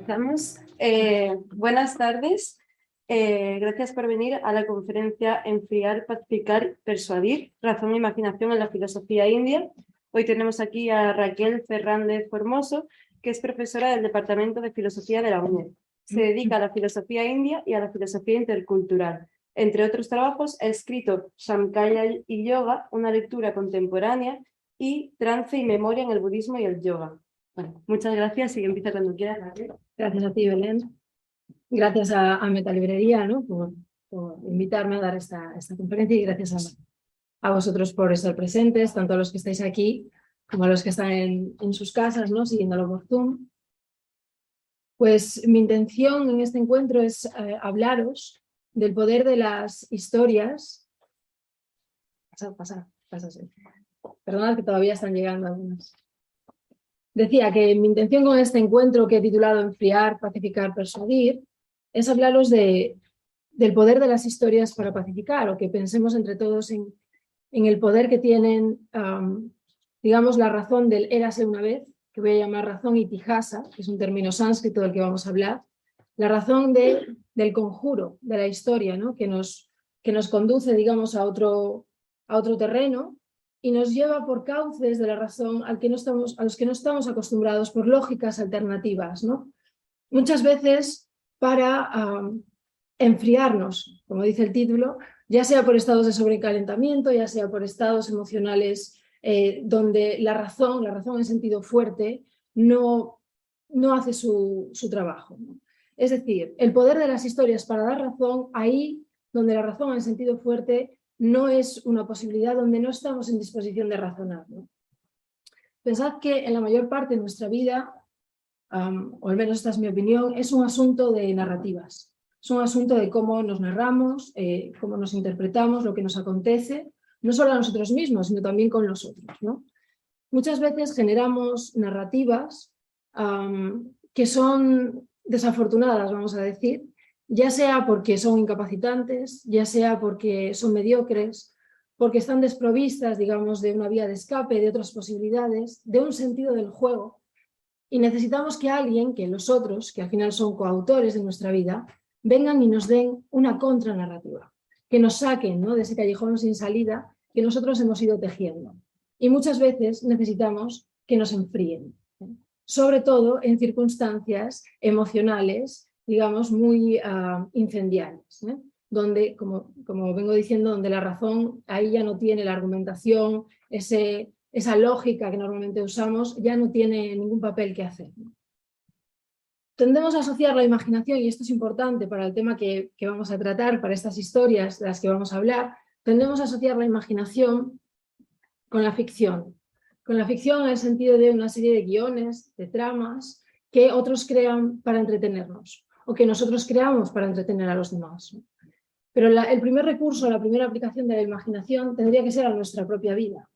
Empezamos. Buenas tardes. Gracias por venir a la conferencia Enfriar, Pacificar, Persuadir, Razón e Imaginación en la Filosofía India. Hoy tenemos aquí a Raquel Fernández Formoso, que es profesora del Departamento de Filosofía de la UNED. Se dedica a la filosofía india y a la filosofía intercultural. Entre otros trabajos, ha escrito Samkhya y Yoga, una lectura contemporánea, y Trance y Memoria en el budismo y el yoga. Bueno, muchas gracias y empieza cuando quieras, Raquel. Gracias a ti, Belén. Gracias a Metalibrería, ¿no? por invitarme a dar esta conferencia, y gracias a vosotros por estar presentes, tanto a los que estáis aquí como a los que están en sus casas, ¿no? Siguiéndolo por Zoom. Pues mi intención en este encuentro es hablaros del poder de las historias. Pasad. Perdonad que todavía están llegando algunas. Decía que mi intención con este encuentro, que he titulado Enfriar, Pacificar, Persuadir, es hablaros del poder de las historias para pacificar, o que pensemos entre todos en el poder que tienen, digamos, la razón del érase una vez, que voy a llamar razón itihasa, que es un término sánscrito del que vamos a hablar, la razón del conjuro, de la historia, ¿no? que nos conduce, digamos, a otro terreno, y nos lleva por cauces de la razón a los que no estamos acostumbrados, por lógicas alternativas, ¿no? Muchas veces para enfriarnos, como dice el título, ya sea por estados de sobrecalentamiento, ya sea por estados emocionales donde la razón en sentido fuerte, no hace su trabajo, ¿no? Es decir, el poder de las historias para dar razón ahí donde la razón en sentido fuerte no es una posibilidad, donde no estamos en disposición de razonar, ¿no? Pensad que en la mayor parte de nuestra vida, o al menos esta es mi opinión, es un asunto de narrativas. Es un asunto de cómo nos narramos, cómo nos interpretamos lo que nos acontece, no solo a nosotros mismos, sino también con los otros, ¿no? Muchas veces generamos narrativas que son desafortunadas, vamos a decir, ya sea porque son incapacitantes, ya sea porque son mediocres, porque están desprovistas, digamos, de una vía de escape, de otras posibilidades, de un sentido del juego. Y necesitamos que alguien, que los otros, que al final son coautores de nuestra vida, vengan y nos den una contranarrativa, que nos saquen, ¿no?, de ese callejón sin salida que nosotros hemos ido tejiendo. Y muchas veces necesitamos que nos enfríen, sobre todo en circunstancias emocionales, digamos, muy incendiarias, donde, como vengo diciendo, donde la razón ahí ya no tiene la argumentación, esa lógica que normalmente usamos, ya no tiene ningún papel que hacer, ¿no? Tendemos a asociar la imaginación, y esto es importante para el tema que vamos a tratar, para estas historias de las que vamos a hablar, tendemos a asociar la imaginación con la ficción en el sentido de una serie de guiones, de tramas, que otros crean para entretenernos, o que nosotros creamos para entretener a los demás, ¿no? Pero el primer recurso, la primera aplicación de la imaginación tendría que ser a nuestra propia vida.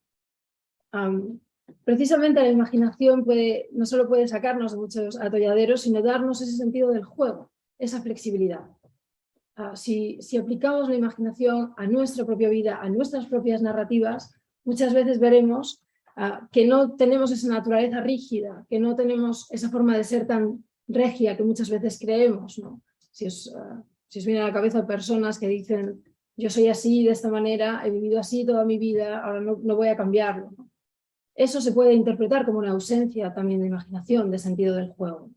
Precisamente la imaginación no solo puede sacarnos de muchos atolladeros, sino darnos ese sentido del juego, esa flexibilidad. Si aplicamos la imaginación a nuestra propia vida, a nuestras propias narrativas, muchas veces veremos que no tenemos esa naturaleza rígida, que no tenemos esa forma de ser tan regia que muchas veces creemos, ¿no? Si os viene a la cabeza personas que dicen: yo soy así, de esta manera, he vivido así toda mi vida, ahora no voy a cambiarlo, ¿no? Eso se puede interpretar como una ausencia también de imaginación, de sentido del juego.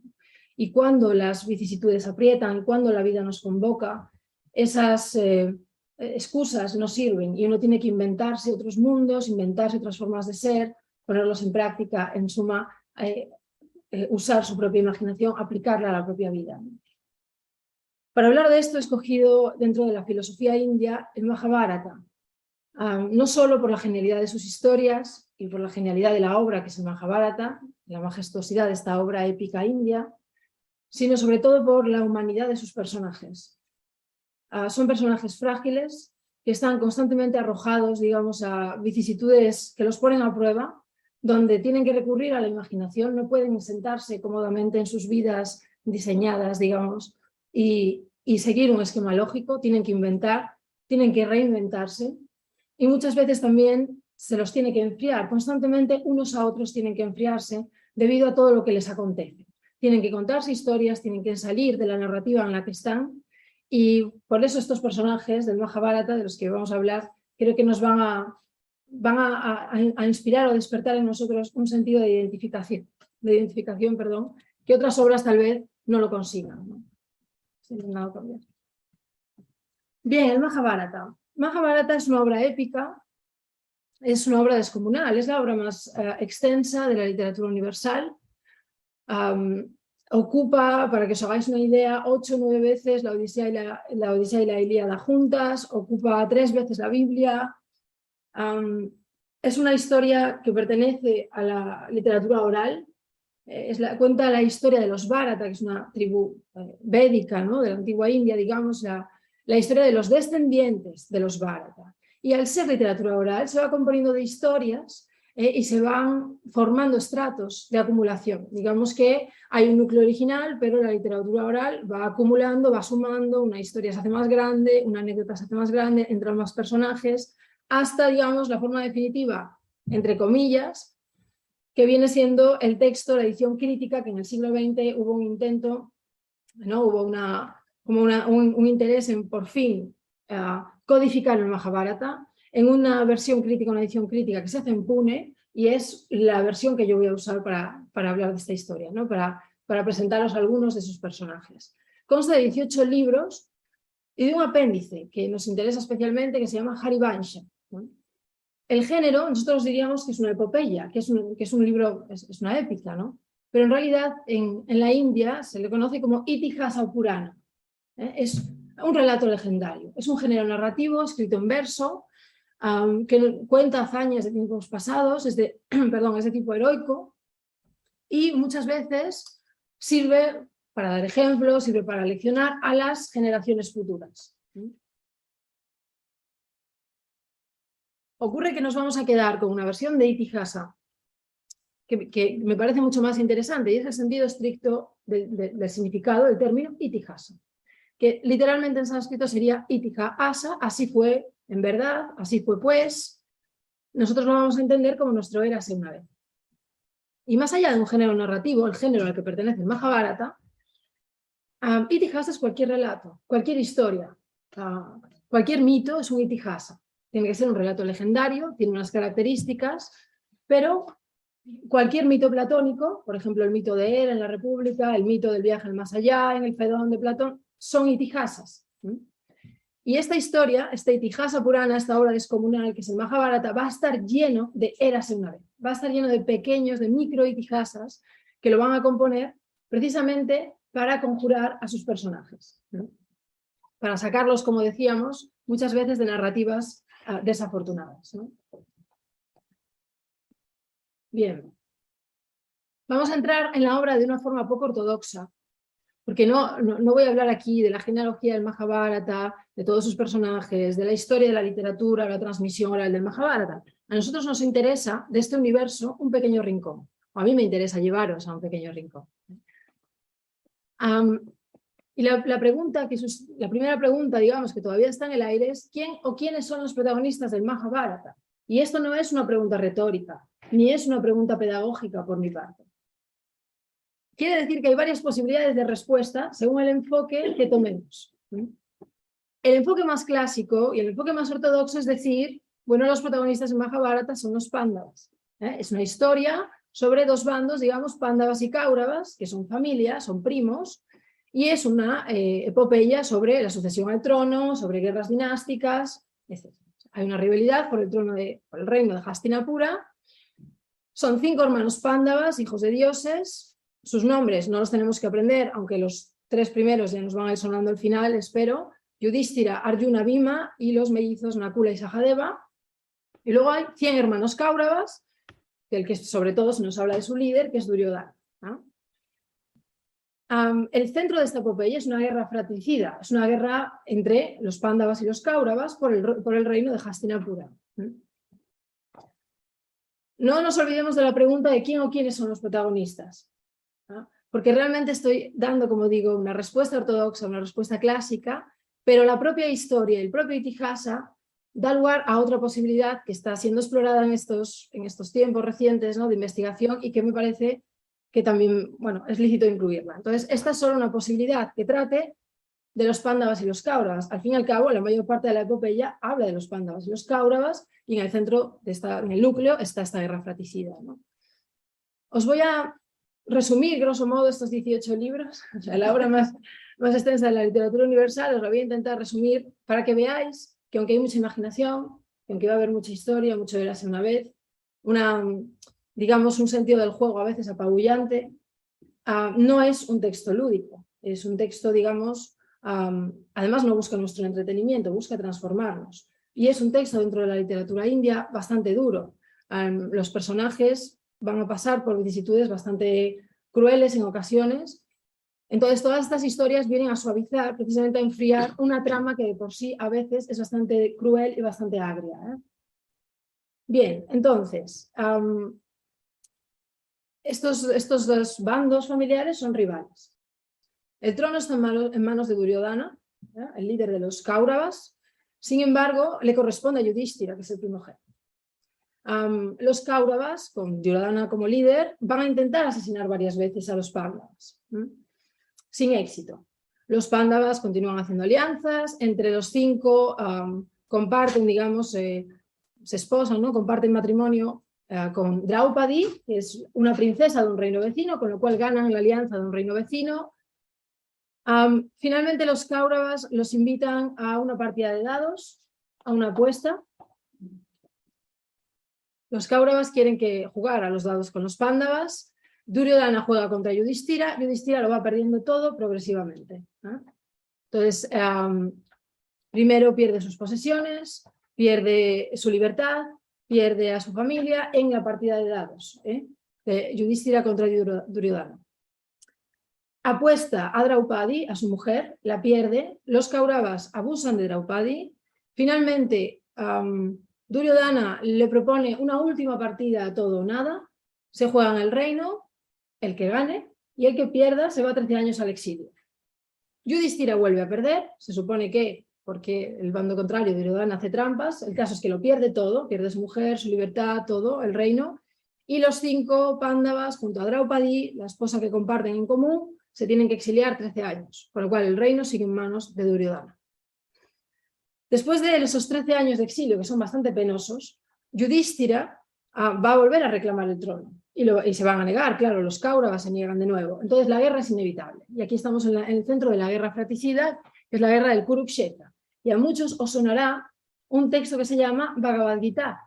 Y cuando las vicisitudes aprietan, cuando la vida nos convoca, esas excusas no sirven, y uno tiene que inventarse otros mundos, inventarse otras formas de ser, ponerlos en práctica, en suma, usar su propia imaginación, aplicarla a la propia vida. Para hablar de esto he escogido, dentro de la filosofía india, el Mahabharata, no solo por la genialidad de sus historias y por la genialidad de la obra que es el Mahabharata, la majestuosidad de esta obra épica india, sino sobre todo por la humanidad de sus personajes. Son personajes frágiles que están constantemente arrojados, digamos, a vicisitudes que los ponen a prueba, donde tienen que recurrir a la imaginación, no pueden sentarse cómodamente en sus vidas diseñadas, digamos, y seguir un esquema lógico, tienen que inventar, tienen que reinventarse, y muchas veces también se los tiene que enfriar, constantemente unos a otros tienen que enfriarse debido a todo lo que les acontece. tienen que contarse historias, tienen que salir de la narrativa en la que están, y por eso estos personajes del Majábharata, de los que vamos a hablar, creo que nos van a inspirar o despertar en nosotros un sentido de identificación, que otras obras tal vez no lo consigan, ¿no? Bien, el Majábharata. Majábharata es una obra épica, es una obra descomunal, es la obra más extensa de la literatura universal. Ocupa, para que os hagáis una idea, 8 o 9 veces la Odisea y la Ilíada juntas, ocupa 3 veces la Biblia. Es una historia que pertenece a la literatura oral. Cuenta la historia de los Bharata, que es una tribu védica, ¿no?, de la antigua India, digamos, la historia de los descendientes de los Bharata. Y al ser literatura oral se va componiendo de historias y se van formando estratos de acumulación. Digamos que hay un núcleo original, pero la literatura oral va acumulando, va sumando, una historia se hace más grande, una anécdota se hace más grande, entran más personajes, hasta, digamos, la forma definitiva, entre comillas, que viene siendo el texto, la edición crítica, que en el siglo XX hubo un intento, ¿no?, hubo un interés en, por fin, codificar el Majábharata en una versión crítica, una edición crítica que se hace en Pune, y es la versión que yo voy a usar para hablar de esta historia, ¿no?, para presentaros algunos de sus personajes. Consta de 18 libros y de un apéndice que nos interesa especialmente, que se llama Harivansha, ¿no? El género, nosotros diríamos que es una epopeya, que es un libro, es una épica, ¿no? Pero en realidad en la India se le conoce como Itihasa Purana. Es un relato legendario, es un género narrativo escrito en verso, que cuenta hazañas de tiempos pasados, es de tipo heroico, y muchas veces sirve para dar ejemplos, sirve para leccionar a las generaciones futuras. Ocurre que nos vamos a quedar con una versión de Itihasa que me parece mucho más interesante, y es el sentido estricto del significado del término Itihasa, que literalmente en sánscrito sería Itihasa, así fue en verdad, así fue pues. Nosotros lo vamos a entender como nuestro érase una vez. Y más allá de un género narrativo, el género al que pertenece el Majábharata, Itihasa es cualquier relato, cualquier historia, cualquier mito es un Itihasa. Tiene que ser un relato legendario, tiene unas características, pero cualquier mito platónico, por ejemplo el mito de Hera en la República, el mito del viaje al más allá en el Fedón de Platón, son Itihasas. Y esta historia, esta Itihasa Purana, esta obra descomunal que es el Majábharata, va a estar lleno de érase una vez, va a estar lleno de pequeños, de micro Itihasas que lo van a componer precisamente para conjurar a sus personajes, ¿no?, para sacarlos, como decíamos, muchas veces de narrativas desafortunadas, ¿no? Bien, vamos a entrar en la obra de una forma poco ortodoxa, porque no voy a hablar aquí de la genealogía del Majábharata, de todos sus personajes, de la historia de la literatura, la transmisión oral del Majábharata. A nosotros nos interesa, de este universo, un pequeño rincón. O a mí me interesa llevaros a un pequeño rincón. Y la primera pregunta, digamos, que todavía está en el aire es ¿quién o quiénes son los protagonistas del Majábharata? Y esto no es una pregunta retórica, ni es una pregunta pedagógica por mi parte. Quiere decir que hay varias posibilidades de respuesta según el enfoque que tomemos. El enfoque más clásico y el enfoque más ortodoxo es decir, bueno, los protagonistas del Majábharata son los Pándavas. Es una historia sobre dos bandos, digamos, Pándavas y Cáuravas, que son familias, son primos, y es una epopeya sobre la sucesión al trono, sobre guerras dinásticas, etc. Hay una rivalidad por el reino de Hastinapura. Son 5 hermanos Pándavas, hijos de dioses. Sus nombres no los tenemos que aprender, aunque los 3 primeros ya nos van a ir sonando al final, espero. Yudhishthira, Arjuna, Bhima y los mellizos Nakula y Sahadeva. Y luego hay 100 hermanos Cáuravas, del que sobre todo se nos habla de su líder, que es Duryodhana, ¿no? El centro de esta epopeya es una guerra fratricida, es una guerra entre los Pándavas y los Cáuravas por el reino de Hastinapura. No nos olvidemos de la pregunta de quién o quiénes son los protagonistas, ¿no? Porque realmente estoy dando, como digo, una respuesta ortodoxa, una respuesta clásica, pero la propia historia, el propio Itihasa, da lugar a otra posibilidad que está siendo explorada en estos tiempos recientes, ¿no?, de investigación, y que me parece que también, bueno, es lícito incluirla. Entonces, esta es solo una posibilidad que trate de los Pándavas y los Cáuravas. Al fin y al cabo, la mayor parte de la epopeya habla de los Pándavas y los Cáuravas, y en el centro, en el núcleo, está esta guerra fratricida, ¿no? Os voy a resumir, grosso modo, estos 18 libros, o sea, la obra más extensa de la literatura universal. Os lo voy a intentar resumir para que veáis que aunque hay mucha imaginación, que aunque va a haber mucha historia, mucho verás una vez, digamos, un sentido del juego a veces apabullante, no es un texto lúdico, es un texto, digamos, además no busca nuestro entretenimiento, busca transformarnos. Y es un texto dentro de la literatura india bastante duro. Los personajes van a pasar por vicisitudes bastante crueles en ocasiones. Entonces, todas estas historias vienen a suavizar, precisamente a enfriar una trama que de por sí a veces es bastante cruel y bastante agria, ¿eh? Bien, entonces, estos dos bandos familiares son rivales. El trono está en manos de Duryodhana, ¿eh?, el líder de los Cáuravas. Sin embargo, le corresponde a Yudhishthira, que es el primogénito. Los Cáuravas, con Duryodhana como líder, van a intentar asesinar varias veces a los Pándavas, sin éxito. Los Pándavas continúan haciendo alianzas, entre los 5 comparten, digamos, se esposan, ¿no?, comparten matrimonio con Draupadi, que es una princesa de un reino vecino, con lo cual ganan la alianza de un reino vecino. Finalmente los Cáuravas los invitan a una partida de dados, a una apuesta. Los Cáuravas quieren jugar a los dados con los Pándavas. Duryodhana juega contra Yudhishthira. Yudhishthira lo va perdiendo todo progresivamente, ¿eh? Entonces, primero pierde sus posesiones, pierde su libertad, pierde a su familia en la partida de dados, de Yudhishthira contra Duryodhana. Apuesta a Draupadi, a su mujer, la pierde. Los Kauravas abusan de Draupadi. Finalmente, Duryodhana le propone una última partida a todo o nada. Se juegan el reino, el que gane, y el que pierda se va 13 años al exilio. Yudhishthira vuelve a perder, se supone que porque el bando contrario, Duryodhana, hace trampas. El caso es que lo pierde todo, pierde su mujer, su libertad, todo, el reino. Y los 5 Pándavas, junto a Draupadi, la esposa que comparten en común, se tienen que exiliar 13 años, con lo cual el reino sigue en manos de Duryodhana. Después de esos 13 años de exilio, que son bastante penosos, Yudhishthira va a volver a reclamar el trono y se van a negar, claro, los Kauravas se niegan de nuevo. Entonces la guerra es inevitable. Y aquí estamos en el centro de la guerra fratricida, que es la guerra del Kurukshetra. Y a muchos os sonará un texto que se llama Bhagavad Gita,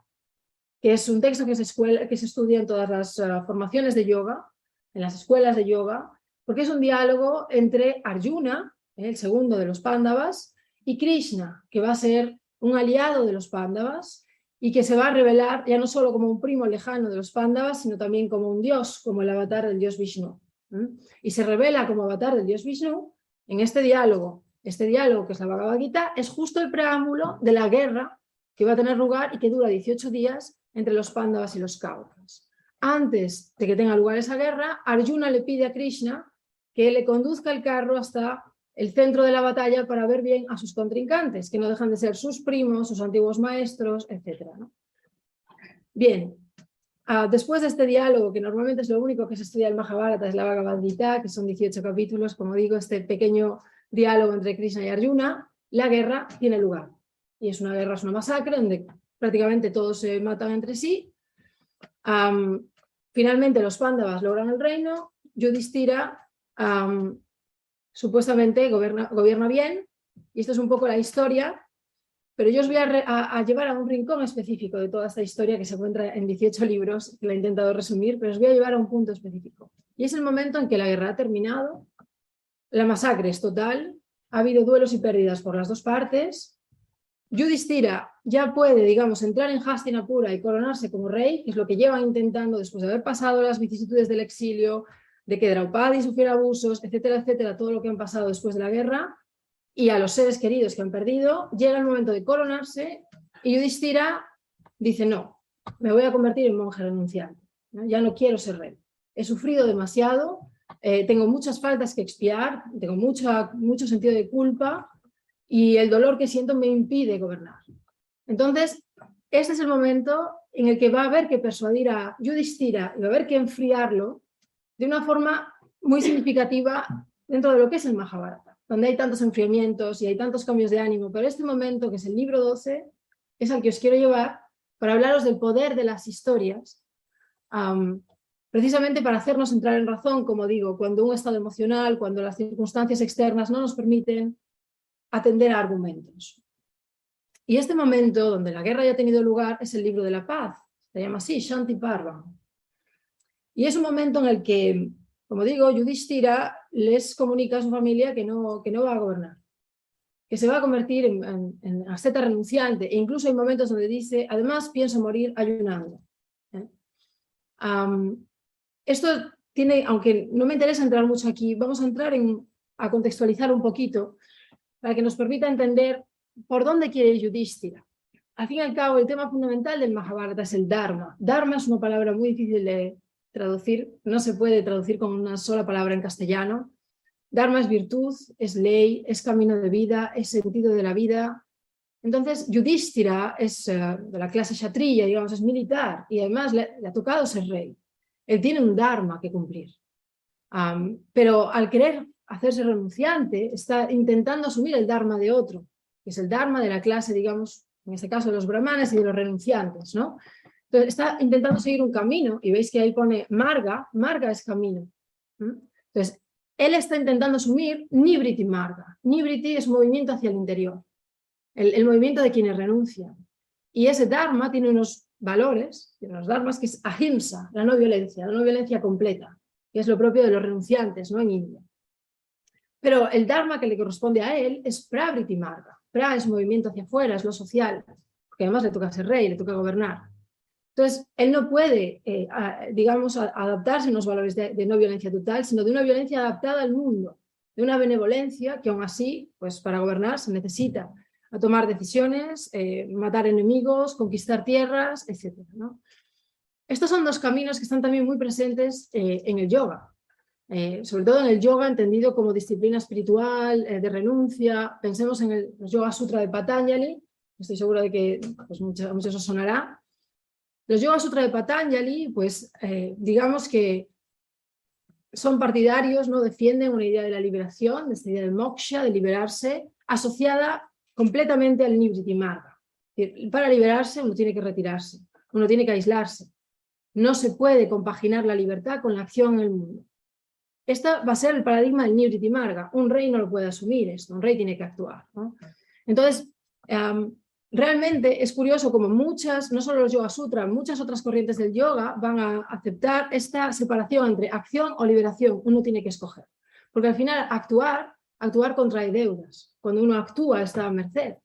que es un texto que se estudia en todas las formaciones de yoga, en las escuelas de yoga, porque es un diálogo entre Arjuna, el segundo de los Pándavas, y Krishna, que va a ser un aliado de los Pándavas y que se va a revelar ya no solo como un primo lejano de los Pándavas, sino también como un dios, como el avatar del dios Vishnu. Y se revela como avatar del dios Vishnu en este diálogo. Este diálogo, que es la Bhagavad Gita, es justo el preámbulo de la guerra que va a tener lugar y que dura 18 días entre los Pándavas y los Kauravas. Antes de que tenga lugar esa guerra, Arjuna le pide a Krishna que le conduzca el carro hasta el centro de la batalla para ver bien a sus contrincantes, que no dejan de ser sus primos, sus antiguos maestros, etc., ¿no? Bien, después de este diálogo, que normalmente es lo único que se estudia en Mahabharata, es la Bhagavad Gita, que son 18 capítulos, como digo, este pequeño diálogo entre Krishna y Arjuna, la guerra tiene lugar. Y es una guerra, es una masacre, donde prácticamente todos se matan entre sí. Finalmente los Pándavas logran el reino. Yudhishthira supuestamente gobierna bien, y esto es un poco la historia, pero yo os voy a llevar a un rincón específico de toda esta historia que se encuentra en 18 libros, que la he intentado resumir, pero os voy a llevar a un punto específico. Y es el momento en que la guerra ha terminado, la masacre es total, ha habido duelos y pérdidas por las dos partes. Yudhishthira ya puede, digamos, entrar en Hastinapura y coronarse como rey, que es lo que llevan intentando después de haber pasado las vicisitudes del exilio, de que Draupadi sufriera abusos, etcétera, etcétera, todo lo que han pasado después de la guerra, y a los seres queridos que han perdido. Llega el momento de coronarse y Yudhishthira dice: no, me voy a convertir en monje renunciante, ¿no? Ya no quiero ser rey, he sufrido demasiado, tengo muchas faltas que expiar, tengo mucho sentido de culpa y el dolor que siento me impide gobernar. Entonces, este es el momento en el que va a haber que persuadir a Yudhishthira y va a haber que enfriarlo de una forma muy significativa dentro de lo que es el Mahabharata, donde hay tantos enfriamientos y hay tantos cambios de ánimo, pero este momento, que es el libro 12, es al que os quiero llevar para hablaros del poder de las historias, precisamente para hacernos entrar en razón, como digo, cuando un estado emocional, cuando las circunstancias externas no nos permiten atender a argumentos. Y este momento, donde la guerra ya ha tenido lugar, es el libro de la paz, se llama así, Shanti Parva. Y es un momento en el que, como digo, Yudhishthira les comunica a su familia que no va a gobernar, que se va a convertir en asceta renunciante, e incluso hay momentos donde dice, además pienso morir ayunando. Esto tiene, aunque no me interesa entrar mucho aquí, vamos a entrar a contextualizar un poquito para que nos permita entender por dónde quiere ir Yudhishthira. Al fin y al cabo, el tema fundamental del Mahabharata es el Dharma. Dharma es una palabra muy difícil de traducir, no se puede traducir con una sola palabra en castellano. Dharma es virtud, es ley, es camino de vida, es sentido de la vida. Entonces, Yudhishthira es de la clase kshatriya, digamos, es militar, y además le ha tocado ser rey. Él tiene un Dharma que cumplir. Pero al querer hacerse renunciante, está intentando asumir el Dharma de otro, que es el Dharma de la clase, digamos, en este caso de los brahmanes y de los renunciantes, ¿no? Entonces está intentando seguir un camino, y veis que ahí pone Marga, Marga es camino. Entonces, él está intentando asumir Nivriti Marga. Nivriti es movimiento hacia el interior, el movimiento de quienes renuncian. Y ese Dharma tiene unos valores, tiene unos dharmas, que es ahimsa, la no violencia completa, que es lo propio de los renunciantes, ¿no?, en India. Pero el Dharma que le corresponde a él es Pravriti Marga. Pra es movimiento hacia afuera, es lo social, porque además le toca ser rey, le toca gobernar. Entonces, él no puede, digamos, adaptarse a unos valores de no violencia total, sino de una violencia adaptada al mundo, de una benevolencia que aún así, pues para gobernar se necesita a tomar decisiones, matar enemigos, conquistar tierras, etc., ¿no? Estos son dos caminos que están también muy presentes en el yoga. Sobre todo en el yoga entendido como disciplina espiritual, de renuncia. Pensemos en el Yoga Sutra de Patanjali, estoy segura de que pues, muchos os sonará. Los Yoga Sutra de Patanjali, pues digamos que son partidarios, ¿no? Defienden una idea de la liberación, de esta idea del moksha, de liberarse, asociada completamente al Nivriti Marga. Para liberarse uno tiene que retirarse, uno tiene que aislarse. No se puede compaginar la libertad con la acción en el mundo. Este va a ser el paradigma del Nivriti Marga. Un rey no lo puede asumir esto, un rey tiene que actuar, ¿no? Entonces, realmente es curioso como muchas, no solo los Yoga Sutra, muchas otras corrientes del yoga van a aceptar esta separación entre acción o liberación. Uno tiene que escoger. Porque al final actuar contrae deudas. Cuando uno actúa está a merced,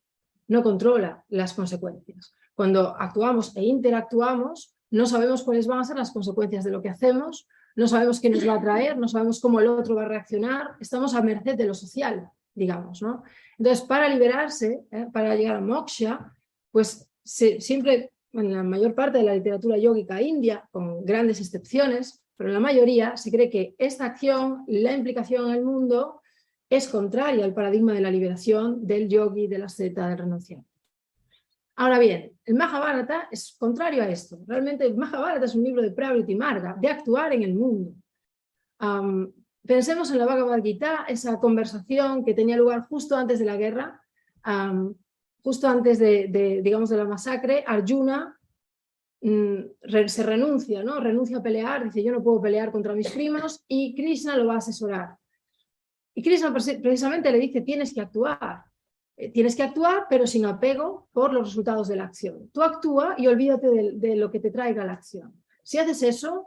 no controla las consecuencias. Cuando actuamos e interactuamos, no sabemos cuáles van a ser las consecuencias de lo que hacemos, no sabemos qué nos va a traer, no sabemos cómo el otro va a reaccionar, estamos a merced de lo social, digamos, ¿no? Entonces, para liberarse, para llegar a moksha, pues siempre, en la mayor parte de la literatura yógica india, con grandes excepciones, pero en la mayoría se cree que esta acción, la implicación en el mundo, es contraria al paradigma de la liberación del yogi, del asceta, del renunciante. Ahora bien, el Mahabharata es contrario a esto. Realmente el Mahabharata es un libro de Pravriti Marga, de actuar en el mundo. Pensemos en la Bhagavad Gita, esa conversación que tenía lugar justo antes de la guerra, justo antes digamos, de la masacre. Arjuna se renuncia, ¿no? Renuncia a pelear, dice yo no puedo pelear contra mis primos, y Krishna lo va a asesorar. Y Krishna precisamente le dice tienes que actuar, pero sin apego por los resultados de la acción. Tú actúa y olvídate de lo que te traiga la acción. Si haces eso,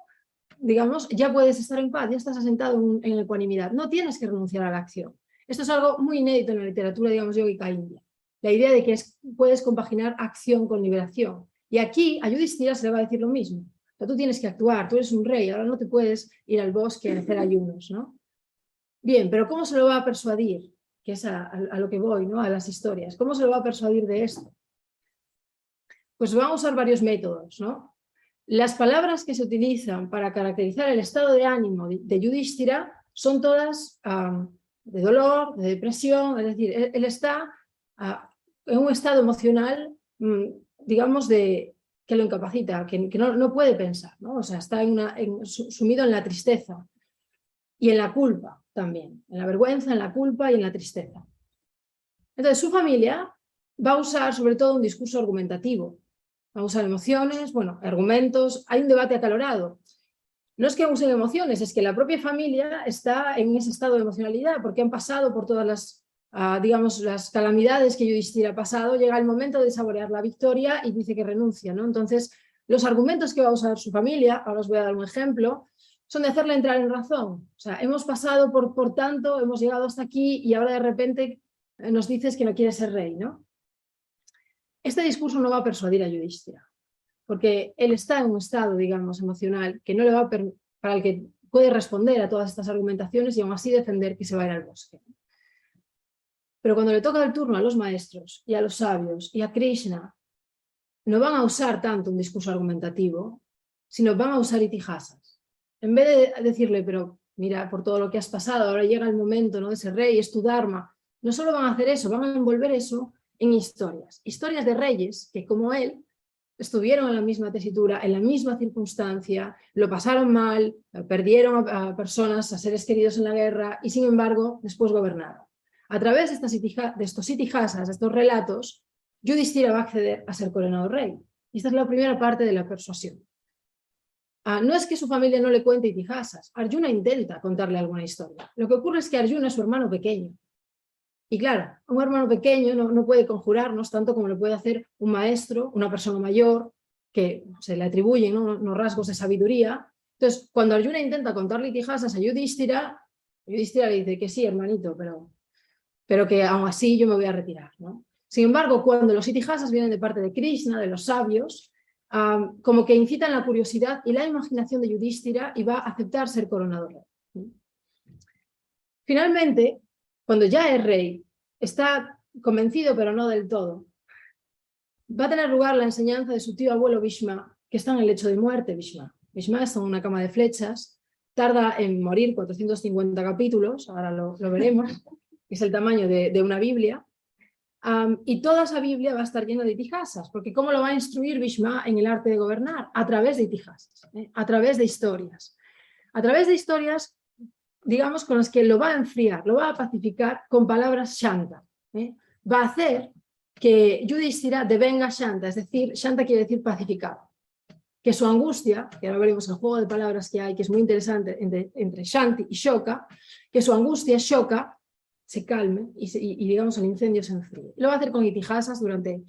digamos, ya puedes estar en paz, ya estás asentado en ecuanimidad. No tienes que renunciar a la acción. Esto es algo muy inédito en la literatura, digamos, yógica india. La idea de que puedes compaginar acción con liberación. Y aquí a Yudhishthira se le va a decir lo mismo. O sea, tú tienes que actuar, tú eres un rey, ahora no te puedes ir al bosque a hacer ayunos, ¿no? Bien, pero ¿cómo se lo va a persuadir? Que es a lo que voy, ¿no? A las historias. ¿Cómo se lo va a persuadir de esto? Pues vamos a usar varios métodos, ¿no? Las palabras que se utilizan para caracterizar el estado de ánimo de Yudhishthira son todas de dolor, de depresión, es decir, él está en un estado emocional, digamos, que lo incapacita, que no puede pensar, ¿no? O sea, está sumido en la tristeza. y en la culpa también, en la vergüenza, en la culpa y en la tristeza. Entonces su familia va a usar sobre todo un discurso argumentativo, va a usar emociones, bueno, argumentos, hay un debate acalorado. No es que usen emociones, es que la propia familia está en ese estado de emocionalidad porque han pasado por todas las, digamos, las calamidades que Yudhishthira ha pasado, llega el momento de saborear la victoria y dice que renuncia, ¿no? Entonces, los argumentos que va a usar su familia, ahora os voy a dar un ejemplo, son de hacerle entrar en razón. O sea, hemos pasado por tanto, hemos llegado hasta aquí y ahora de repente nos dices que no quieres ser rey, ¿no? Este discurso no va a persuadir a Yudhishthira, porque él está en un estado, digamos, emocional que no le va a para el que puede responder a todas estas argumentaciones y aún así defender que se va a ir al bosque. Pero cuando le toca el turno a los maestros y a los sabios y a Krishna, no van a usar tanto un discurso argumentativo, sino van a usar itihasas. En vez de decirle, pero mira, por todo lo que has pasado, ahora llega el momento, ¿no?, de ser rey, es tu dharma, no solo van a hacer eso, van a envolver eso en historias. Historias de reyes que, como él, estuvieron en la misma tesitura, en la misma circunstancia, lo pasaron mal, perdieron a personas, a seres queridos en la guerra y sin embargo después gobernaron. A través de estos itihasas, de estos relatos, Yudhishthira va a acceder a ser coronado rey. Y esta es la primera parte de la persuasión. No es que su familia no le cuente itihasas, Arjuna intenta contarle alguna historia. Lo que ocurre es que Arjuna es su hermano pequeño. Y claro, un hermano pequeño no puede conjurarnos tanto como lo puede hacer un maestro, una persona mayor, que se le atribuyen, ¿no?, unos rasgos de sabiduría. Entonces, cuando Arjuna intenta contarle itihasas a Yudhishthira, Yudhishthira le dice que sí, hermanito, pero que aún así yo me voy a retirar, ¿no? Sin embargo, cuando los itihasas vienen de parte de Krishna, de los sabios, como que incitan la curiosidad y la imaginación de Yudhishthira y va a aceptar ser coronado rey. Finalmente, cuando ya es rey, está convencido pero no del todo, va a tener lugar la enseñanza de su tío abuelo Bhishma, que está en el lecho de muerte. Bhishma está en una cama de flechas, tarda en morir 450 capítulos, ahora lo veremos, es el tamaño de una Biblia, y toda esa Biblia va a estar llena de itihasas, porque ¿cómo lo va a instruir Bhishma en el arte de gobernar? A través de itihasas, a través de historias. A través de historias, digamos, con las que lo va a enfriar, lo va a pacificar con palabras shanta. Va a hacer que Yudhishthira devenga shanta, es decir, shanta quiere decir pacificado. Que su angustia, que ahora veremos el juego de palabras que hay, que es muy interesante entre shanti y shoka, que su angustia, shoka, se calme y digamos el incendio se enfríe. Lo va a hacer con itihasas durante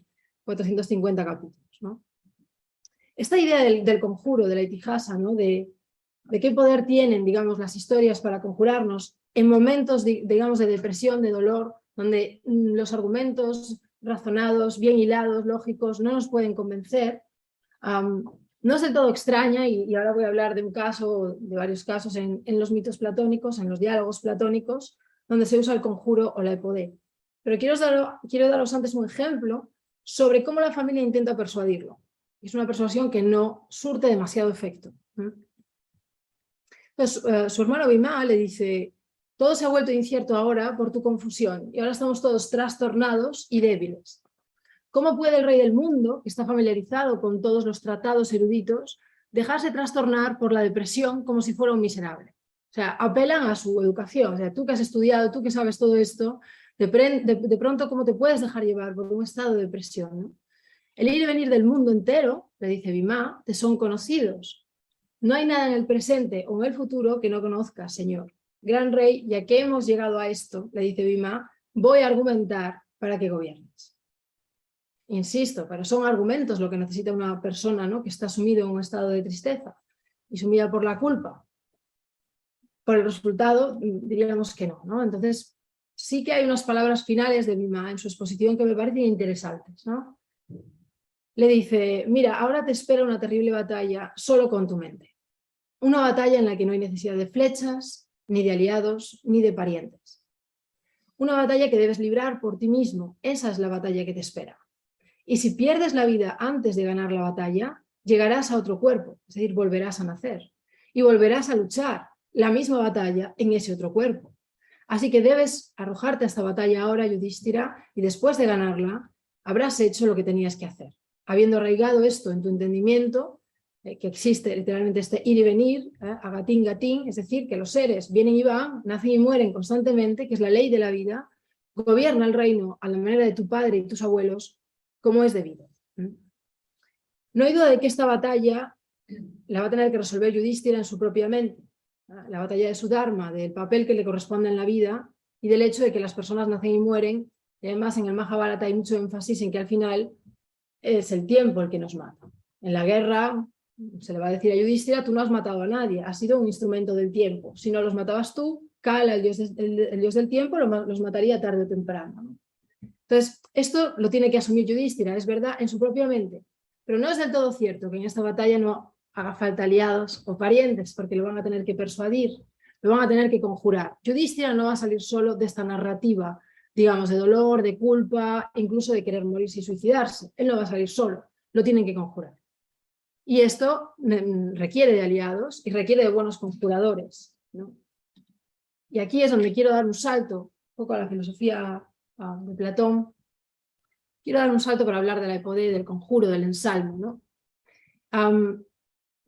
450 capítulos, ¿no? Esta idea del conjuro, de la itihasa, ¿no?, de qué poder tienen, digamos, las historias para conjurarnos en momentos, digamos, de depresión, de dolor, donde los argumentos razonados, bien hilados, lógicos, no nos pueden convencer. No es del todo extraña, y ahora voy a hablar de un caso, de varios casos en los mitos platónicos, en los diálogos platónicos, donde se usa el conjuro o la epodé. Pero quiero daros antes un ejemplo sobre cómo la familia intenta persuadirlo. Es una persuasión que no surte demasiado efecto. Entonces, su hermano Bhima le dice: todo se ha vuelto incierto ahora por tu confusión y ahora estamos todos trastornados y débiles. ¿Cómo puede el rey del mundo, que está familiarizado con todos los tratados eruditos, dejarse trastornar por la depresión como si fuera un miserable? O sea, apelan a su educación. O sea, tú que has estudiado, tú que sabes todo esto, de pronto, ¿cómo te puedes dejar llevar por un estado de depresión, ¿no? El ir y venir del mundo entero, le dice Bhima, te son conocidos. No hay nada en el presente o en el futuro que no conozcas, Señor. Gran rey, ya que hemos llegado a esto, le dice Bhima, voy a argumentar para que gobiernes. Insisto, pero son argumentos lo que necesita una persona, ¿no?, que está sumido en un estado de tristeza y sumida por la culpa. Por el resultado, diríamos que no, ¿no? Entonces, sí que hay unas palabras finales de Bhima en su exposición que me parecen interesantes, ¿no? Le dice: mira, ahora te espera una terrible batalla solo con tu mente. Una batalla en la que no hay necesidad de flechas, ni de aliados, ni de parientes. Una batalla que debes librar por ti mismo. Esa es la batalla que te espera. Y si pierdes la vida antes de ganar la batalla, llegarás a otro cuerpo, es decir, volverás a nacer. Y volverás a luchar la misma batalla en ese otro cuerpo. Así que debes arrojarte a esta batalla ahora, Yudhishthira, y después de ganarla, habrás hecho lo que tenías que hacer. Habiendo arraigado esto en tu entendimiento, que existe literalmente este ir y venir, agatín, gatín, es decir, que los seres vienen y van, nacen y mueren constantemente, que es la ley de la vida, gobierna el reino a la manera de tu padre y tus abuelos, como es debido. No hay duda de que esta batalla la va a tener que resolver Yudhishthira en su propia mente, la batalla de su dharma, del papel que le corresponde en la vida y del hecho de que las personas nacen y mueren, y además en el Mahabharata hay mucho énfasis en que al final es el tiempo el que nos mata. En la guerra se le va a decir a Yudhishthira, tú no has matado a nadie, has sido un instrumento del tiempo. Si no los matabas tú, Kala, el dios del tiempo, los mataría tarde o temprano, ¿no? Entonces, esto lo tiene que asumir Yudhishthira, es verdad, en su propia mente. Pero no es del todo cierto que en esta batalla no haga falta aliados o parientes, porque lo van a tener que persuadir, lo van a tener que conjurar. Yudhishthira no va a salir solo de esta narrativa, digamos, de dolor, de culpa, incluso de querer morirse y suicidarse. Él no va a salir solo, lo tienen que conjurar. Y esto requiere de aliados y requiere de buenos conjuradores, ¿no? Y aquí es donde quiero dar un salto un poco a la filosofía de Platón. Quiero dar un salto para hablar de la epodé, del conjuro, del ensalmo, ¿no?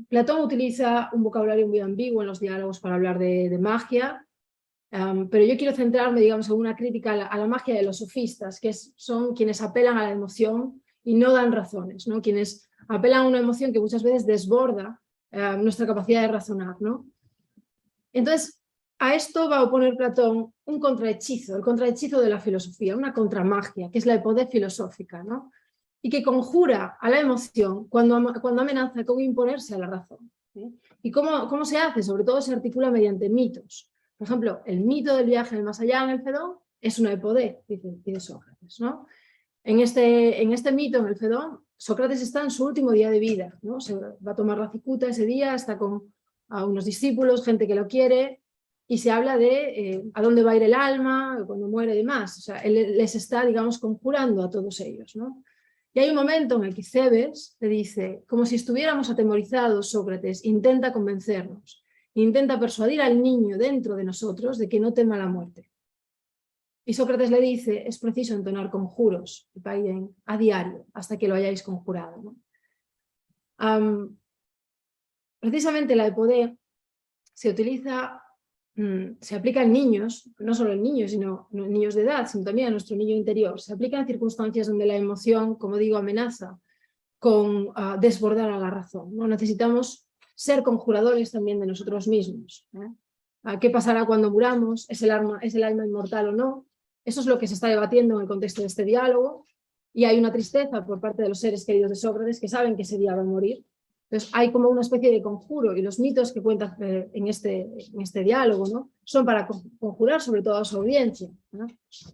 Platón utiliza un vocabulario muy ambiguo en los diálogos para hablar de magia, pero yo quiero centrarme, digamos, en una crítica a la magia de los sofistas, que son quienes apelan a la emoción y no dan razones, ¿no? Quienes apelan a una emoción que muchas veces desborda nuestra capacidad de razonar, ¿no? Entonces, a esto va a oponer Platón un contrahechizo, el contrahechizo de la filosofía, una contramagia, que es la epodé filosófica, ¿no? Y que conjura a la emoción cuando amenaza con imponerse a la razón, ¿sí? ¿Y cómo se hace? Sobre todo se articula mediante mitos. Por ejemplo, el mito del viaje al más allá en el Fedón es una epodé, dice Sócrates, ¿no? En este mito, en el Fedón, Sócrates está en su último día de vida, ¿no? Se va a tomar la cicuta ese día, está con unos discípulos, gente que lo quiere, y se habla de a dónde va a ir el alma, cuando muere y demás. O sea, él les está, digamos, conjurando a todos ellos, ¿no? Y hay un momento en el que Cebes le dice, como si estuviéramos atemorizados, Sócrates, intenta convencernos, intenta persuadir al niño dentro de nosotros de que no tema la muerte. Y Sócrates le dice, es preciso entonar conjuros a diario, hasta que lo hayáis conjurado, ¿no? Precisamente la epodé se utiliza, se aplica en niños, no solo en niños, sino en niños de edad, sino también a nuestro niño interior. Se aplica en circunstancias donde la emoción, como digo, amenaza con desbordar a la razón, ¿no? Necesitamos ser conjuradores también de nosotros mismos, ¿eh? ¿Qué pasará cuando muramos? ¿Es el alma inmortal o no? Eso es lo que se está debatiendo en el contexto de este diálogo, y hay una tristeza por parte de los seres queridos de Sócrates que saben que ese día va a morir. Entonces hay como una especie de conjuro, y los mitos que cuentan en este diálogo, ¿no? Son para conjurar sobre todo a su audiencia, ¿no?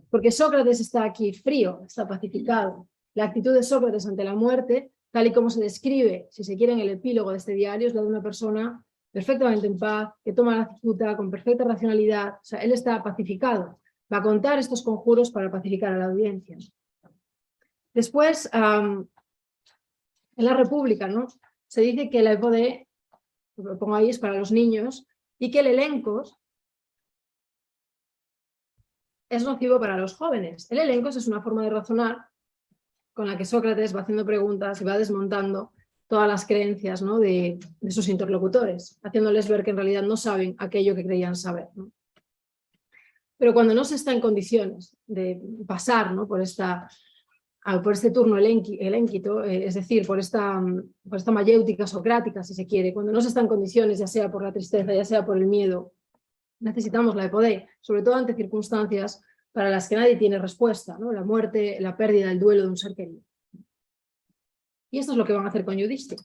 Porque Sócrates está aquí frío, está pacificado. La actitud de Sócrates ante la muerte, tal y como se describe, si se quiere, en el epílogo de este diario, es la de una persona perfectamente en paz, que toma la cicuta con perfecta racionalidad. O sea, él está pacificado. Va a contar estos conjuros para pacificar a la audiencia. Después, en la República, ¿no? Se dice que la epodé, lo pongo ahí, es para los niños, y que el elenco es nocivo para los jóvenes. El elenco es una forma de razonar con la que Sócrates va haciendo preguntas y va desmontando todas las creencias, ¿no? de sus interlocutores, haciéndoles ver que en realidad no saben aquello que creían saber, ¿no? Pero cuando no se está en condiciones de pasar, ¿no? por este turno elénquito, es decir, por esta mayéutica socrática, si se quiere, cuando no se está en condiciones, ya sea por la tristeza, ya sea por el miedo, necesitamos la epodé, sobre todo ante circunstancias para las que nadie tiene respuesta, ¿no? La muerte, la pérdida, el duelo de un ser querido. Y esto es lo que van a hacer con Yudhishthira.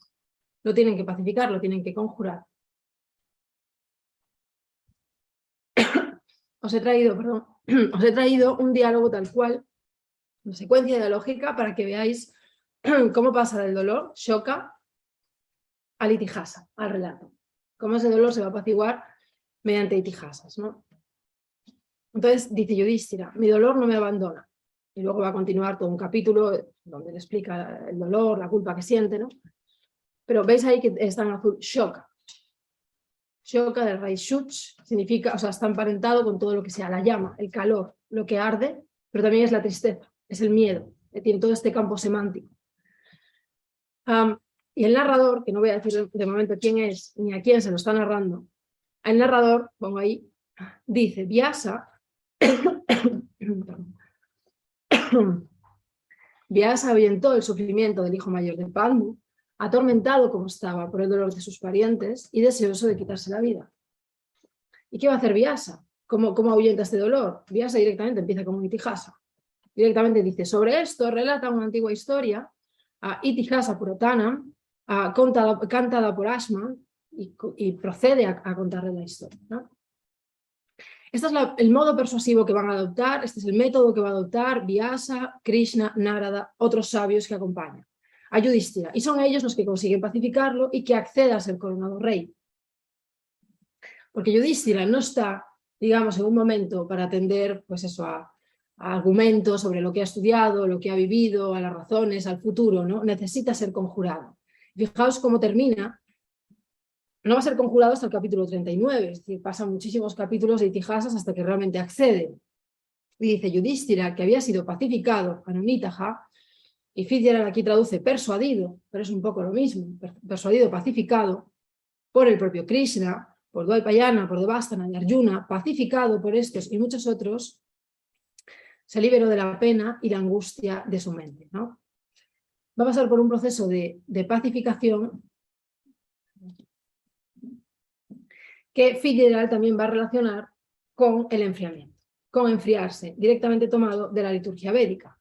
Lo tienen que pacificar, lo tienen que conjurar. Os he traído un diálogo tal cual, una secuencia dialógica, para que veáis cómo pasa del dolor, Shoka, al itihasa, al relato. Cómo ese dolor se va a apaciguar mediante itihasas, ¿no? Entonces dice Yudhishthira, mi dolor no me abandona. Y luego va a continuar todo un capítulo donde le explica el dolor, la culpa que siente, ¿no? Pero veis ahí que está en azul, Shoka. Shoka del raíz shuch significa, o sea, está emparentado con todo lo que sea la llama, el calor, lo que arde, pero también es la tristeza, es el miedo, tiene todo este campo semántico. Y el narrador, que no voy a decir de momento quién es ni a quién se lo está narrando, el narrador, pongo ahí, dice, Vyasa, Vyasa ahuyentó el sufrimiento del hijo mayor de Padmu, atormentado como estaba por el dolor de sus parientes y deseoso de quitarse la vida. ¿Y qué va a hacer Vyasa? ¿Cómo ahuyenta este dolor? Vyasa directamente empieza con Itihasa. Directamente dice, sobre esto relata una antigua historia, Itihasa Puratanam, cantada por Ashman, y procede a contarle la historia, ¿no? Este es el modo persuasivo que van a adoptar, este es el método que va a adoptar Vyasa, Krishna, Narada, otros sabios que acompañan a Yudhishthira. Y son ellos los que consiguen pacificarlo y que acceda a ser coronado rey. Porque Yudhishthira no está, digamos, en un momento para atender, pues eso, a argumentos sobre lo que ha estudiado, lo que ha vivido, a las razones, al futuro, ¿no? Necesita ser conjurado. Fijaos cómo termina. No va a ser conjurado hasta el capítulo 39, es decir, pasan muchísimos capítulos de Itihasas hasta que realmente accede. Y dice Yudhishthira, que había sido pacificado, Anunitaja, y Fitzgerald aquí traduce persuadido, pero es un poco lo mismo, persuadido, pacificado, por el propio Krishna, por Dvaipayana, por Devastana y Arjuna, pacificado por estos y muchos otros, se liberó de la pena y la angustia de su mente, ¿no? Va a pasar por un proceso de pacificación que Fitzgerald también va a relacionar con el enfriamiento, con enfriarse, directamente tomado de la liturgia védica.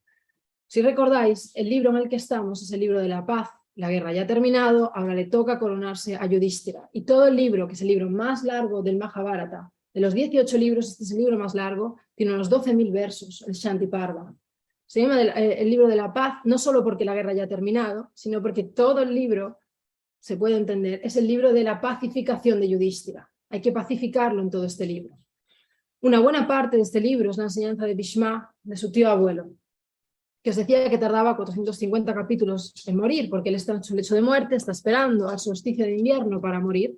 Si recordáis, el libro en el que estamos es el libro de la paz. La guerra ya ha terminado, ahora le toca coronarse a Yudhishthira. Y todo el libro, que es el libro más largo del Mahabharata, de los 18 libros, este es el libro más largo, tiene unos 12.000 versos, el Shanti Parva. Se llama el libro de la paz, no solo porque la guerra ya ha terminado, sino porque todo el libro, se puede entender, es el libro de la pacificación de Yudhishthira. Hay que pacificarlo en todo este libro. Una buena parte de este libro es la enseñanza de Bhishma, de su tío abuelo, que os decía que tardaba 450 capítulos en morir, porque él está en su lecho de muerte, está esperando al solsticio de invierno para morir,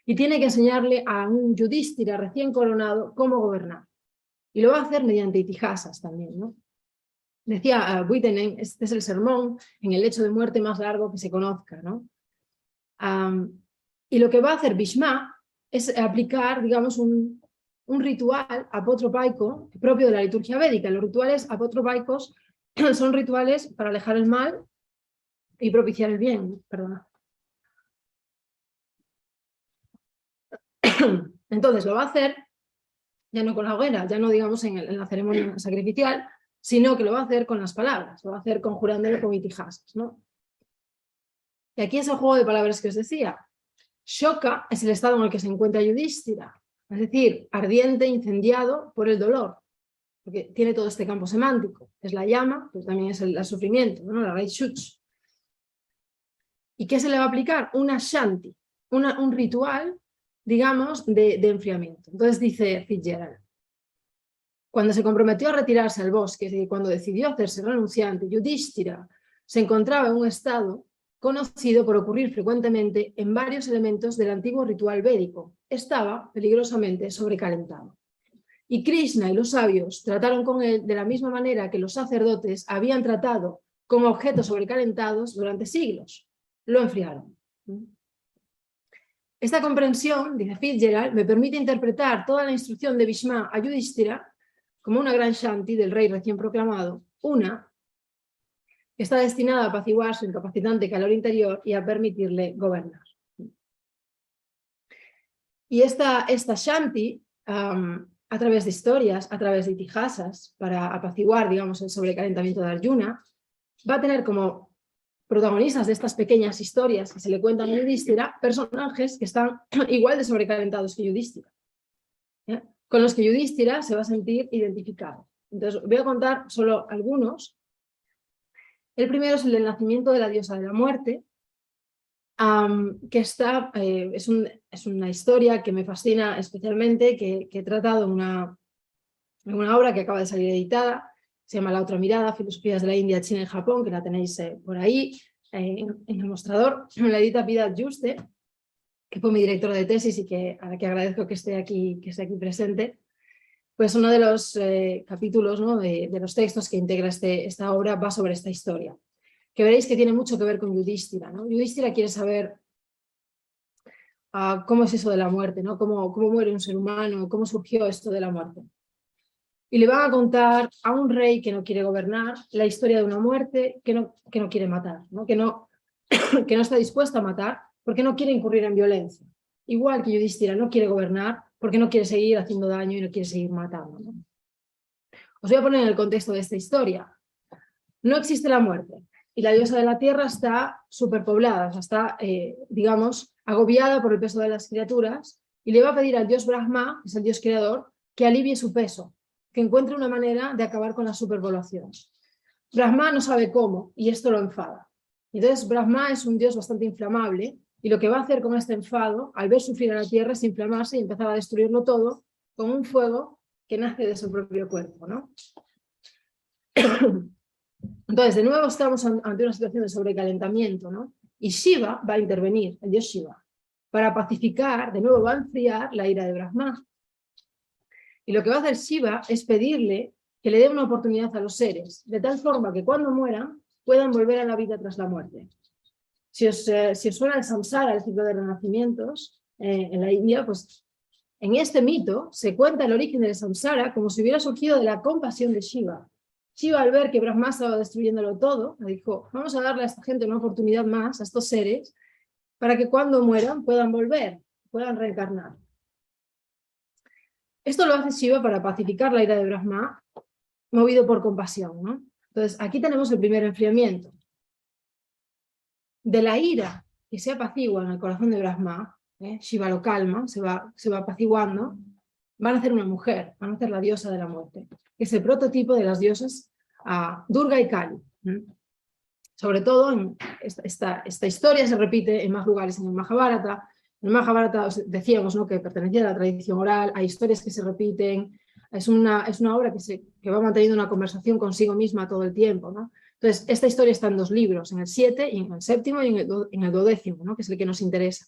y tiene que enseñarle a un Yudhishthira recién coronado cómo gobernar. Y lo va a hacer mediante Itihasas también, ¿no? Decía Buitenen, este es el sermón en el lecho de muerte más largo que se conozca, ¿no? Y lo que va a hacer Bhishma es aplicar, digamos, un ritual apotropaico propio de la liturgia védica. Los rituales apotropaicos son rituales para alejar el mal y propiciar el bien. Perdona. Entonces lo va a hacer ya no con la hoguera, ya no digamos en la ceremonia sacrificial, sino que lo va a hacer con las palabras, lo va a hacer conjurándolo con Itihasas, ¿no? Y aquí es el juego de palabras que os decía. Shoka es el estado en el que se encuentra Yudhishthira, es decir, ardiente, incendiado por el dolor, porque tiene todo este campo semántico. Es la llama, pero también es el sufrimiento, ¿no? La raíz shuch. ¿Y qué se le va a aplicar? Una shanti, un ritual, digamos, de enfriamiento. Entonces dice Fitzgerald, cuando se comprometió a retirarse al bosque, es decir, cuando decidió hacerse renunciante, Yudhishthira se encontraba en un estado conocido por ocurrir frecuentemente en varios elementos del antiguo ritual védico. Estaba peligrosamente sobrecalentado. Y Krishna y los sabios trataron con él de la misma manera que los sacerdotes habían tratado con objetos sobrecalentados durante siglos. Lo enfriaron. Esta comprensión, dice Fitzgerald, me permite interpretar toda la instrucción de Bhishma a Yudhishthira como una gran shanti del rey recién proclamado, una que está destinada a apaciguar su incapacitante calor interior y a permitirle gobernar. Y esta shanti, a través de historias, a través de Itihasas, para apaciguar, digamos, el sobrecalentamiento de Arjuna, va a tener como protagonistas de estas pequeñas historias que se le cuentan a Yudhishthira, personajes que están igual de sobrecalentados que Yudhishthira, ¿eh? Con los que Yudhishthira se va a sentir identificado. Entonces, voy a contar solo algunos. El primero es el del nacimiento de la diosa de la muerte, que está, es una historia que me fascina especialmente, que he tratado en una obra que acaba de salir editada, se llama La otra mirada, filosofías de la India, China y Japón, que la tenéis por ahí en el mostrador. La edita Vidat Juste, que fue mi directora de tesis y a la que agradezco que esté aquí presente. Pues uno de los capítulos, ¿no? de los textos que integra esta obra va sobre esta historia, que veréis que tiene mucho que ver con Yudhishthira, ¿no? Yudhishthira quiere saber cómo es eso de la muerte, ¿no? Cómo muere un ser humano, cómo surgió esto de la muerte. Y le van a contar a un rey que no quiere gobernar la historia de una muerte que no quiere matar, ¿no? Que no está dispuesta a matar porque no quiere incurrir en violencia. Igual que Yudhishthira no quiere gobernar porque no quiere seguir haciendo daño y no quiere seguir matando, ¿no? Os voy a poner en el contexto de esta historia. No existe la muerte y la diosa de la tierra está superpoblada, o sea, está, digamos, agobiada por el peso de las criaturas y le va a pedir al dios Brahma, que es el dios creador, que alivie su peso, que encuentre una manera de acabar con la superpoblación. Brahma no sabe cómo y esto lo enfada. Entonces Brahma es un dios bastante inflamable y lo que va a hacer con este enfado, al ver sufrir a la tierra, es inflamarse y empezar a destruirlo todo con un fuego que nace de su propio cuerpo, ¿no? Entonces, de nuevo estamos ante una situación de sobrecalentamiento, ¿no? Y Shiva va a intervenir, el dios Shiva, para pacificar, de nuevo va a enfriar la ira de Brahma. Y lo que va a hacer Shiva es pedirle que le dé una oportunidad a los seres, de tal forma que cuando mueran puedan volver a la vida tras la muerte. Si os suena el samsara, el ciclo de renacimientos, en la India, pues en este mito se cuenta el origen del samsara como si hubiera surgido de la compasión de Shiva. Shiva, al ver que Brahma estaba destruyéndolo todo, le dijo, vamos a darle a esta gente una oportunidad más, a estos seres, para que cuando mueran puedan volver, puedan reencarnar. Esto lo hace Shiva para pacificar la ira de Brahma, movido por compasión, ¿no? Entonces, aquí tenemos el primer enfriamiento. De la ira que se apacigua en el corazón de Brahma, Shiva lo calma, se va apaciguando, van a hacer una mujer, van a hacer la diosa de la muerte, que es el prototipo de las diosas Durga y Kali. Sobre todo, esta historia se repite en más lugares en el Mahabharata. En el Mahabharata decíamos, ¿no?, que pertenecía a la tradición oral, hay historias que se repiten, es una obra que va manteniendo una conversación consigo misma todo el tiempo, ¿no? Entonces, esta historia está en 2 libros, en el 7, y en el 7º y en el 12º, ¿no?, que es el que nos interesa.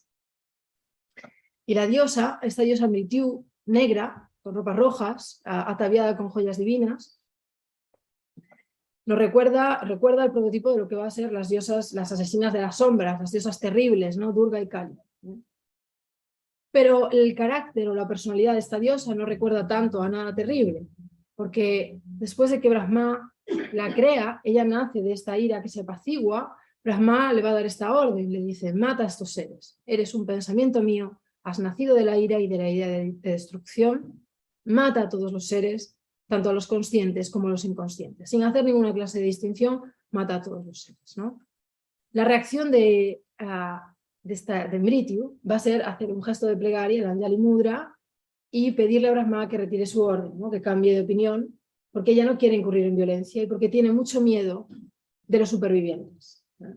Y la diosa, esta diosa Mrityu, negra, con ropas rojas, ataviada con joyas divinas, nos recuerda el prototipo de lo que va a ser las diosas, las asesinas de las sombras, las diosas terribles, ¿no?, Durga y Kali. Pero el carácter o la personalidad de esta diosa no recuerda tanto a nada terrible, porque después de que Brahma la crea, ella nace de esta ira que se apacigua, Brahma le va a dar esta orden, le dice, mata a estos seres, eres un pensamiento mío, has nacido de la ira y de la idea de destrucción, mata a todos los seres, tanto a los conscientes como a los inconscientes, sin hacer ninguna clase de distinción, mata a todos los seres, ¿no? La reacción de Mrityu va a ser hacer un gesto de plegaria, el Anjali Mudra, y pedirle a Brahma que retire su orden, ¿no?, que cambie de opinión, porque ella no quiere incurrir en violencia y porque tiene mucho miedo de los supervivientes, ¿no?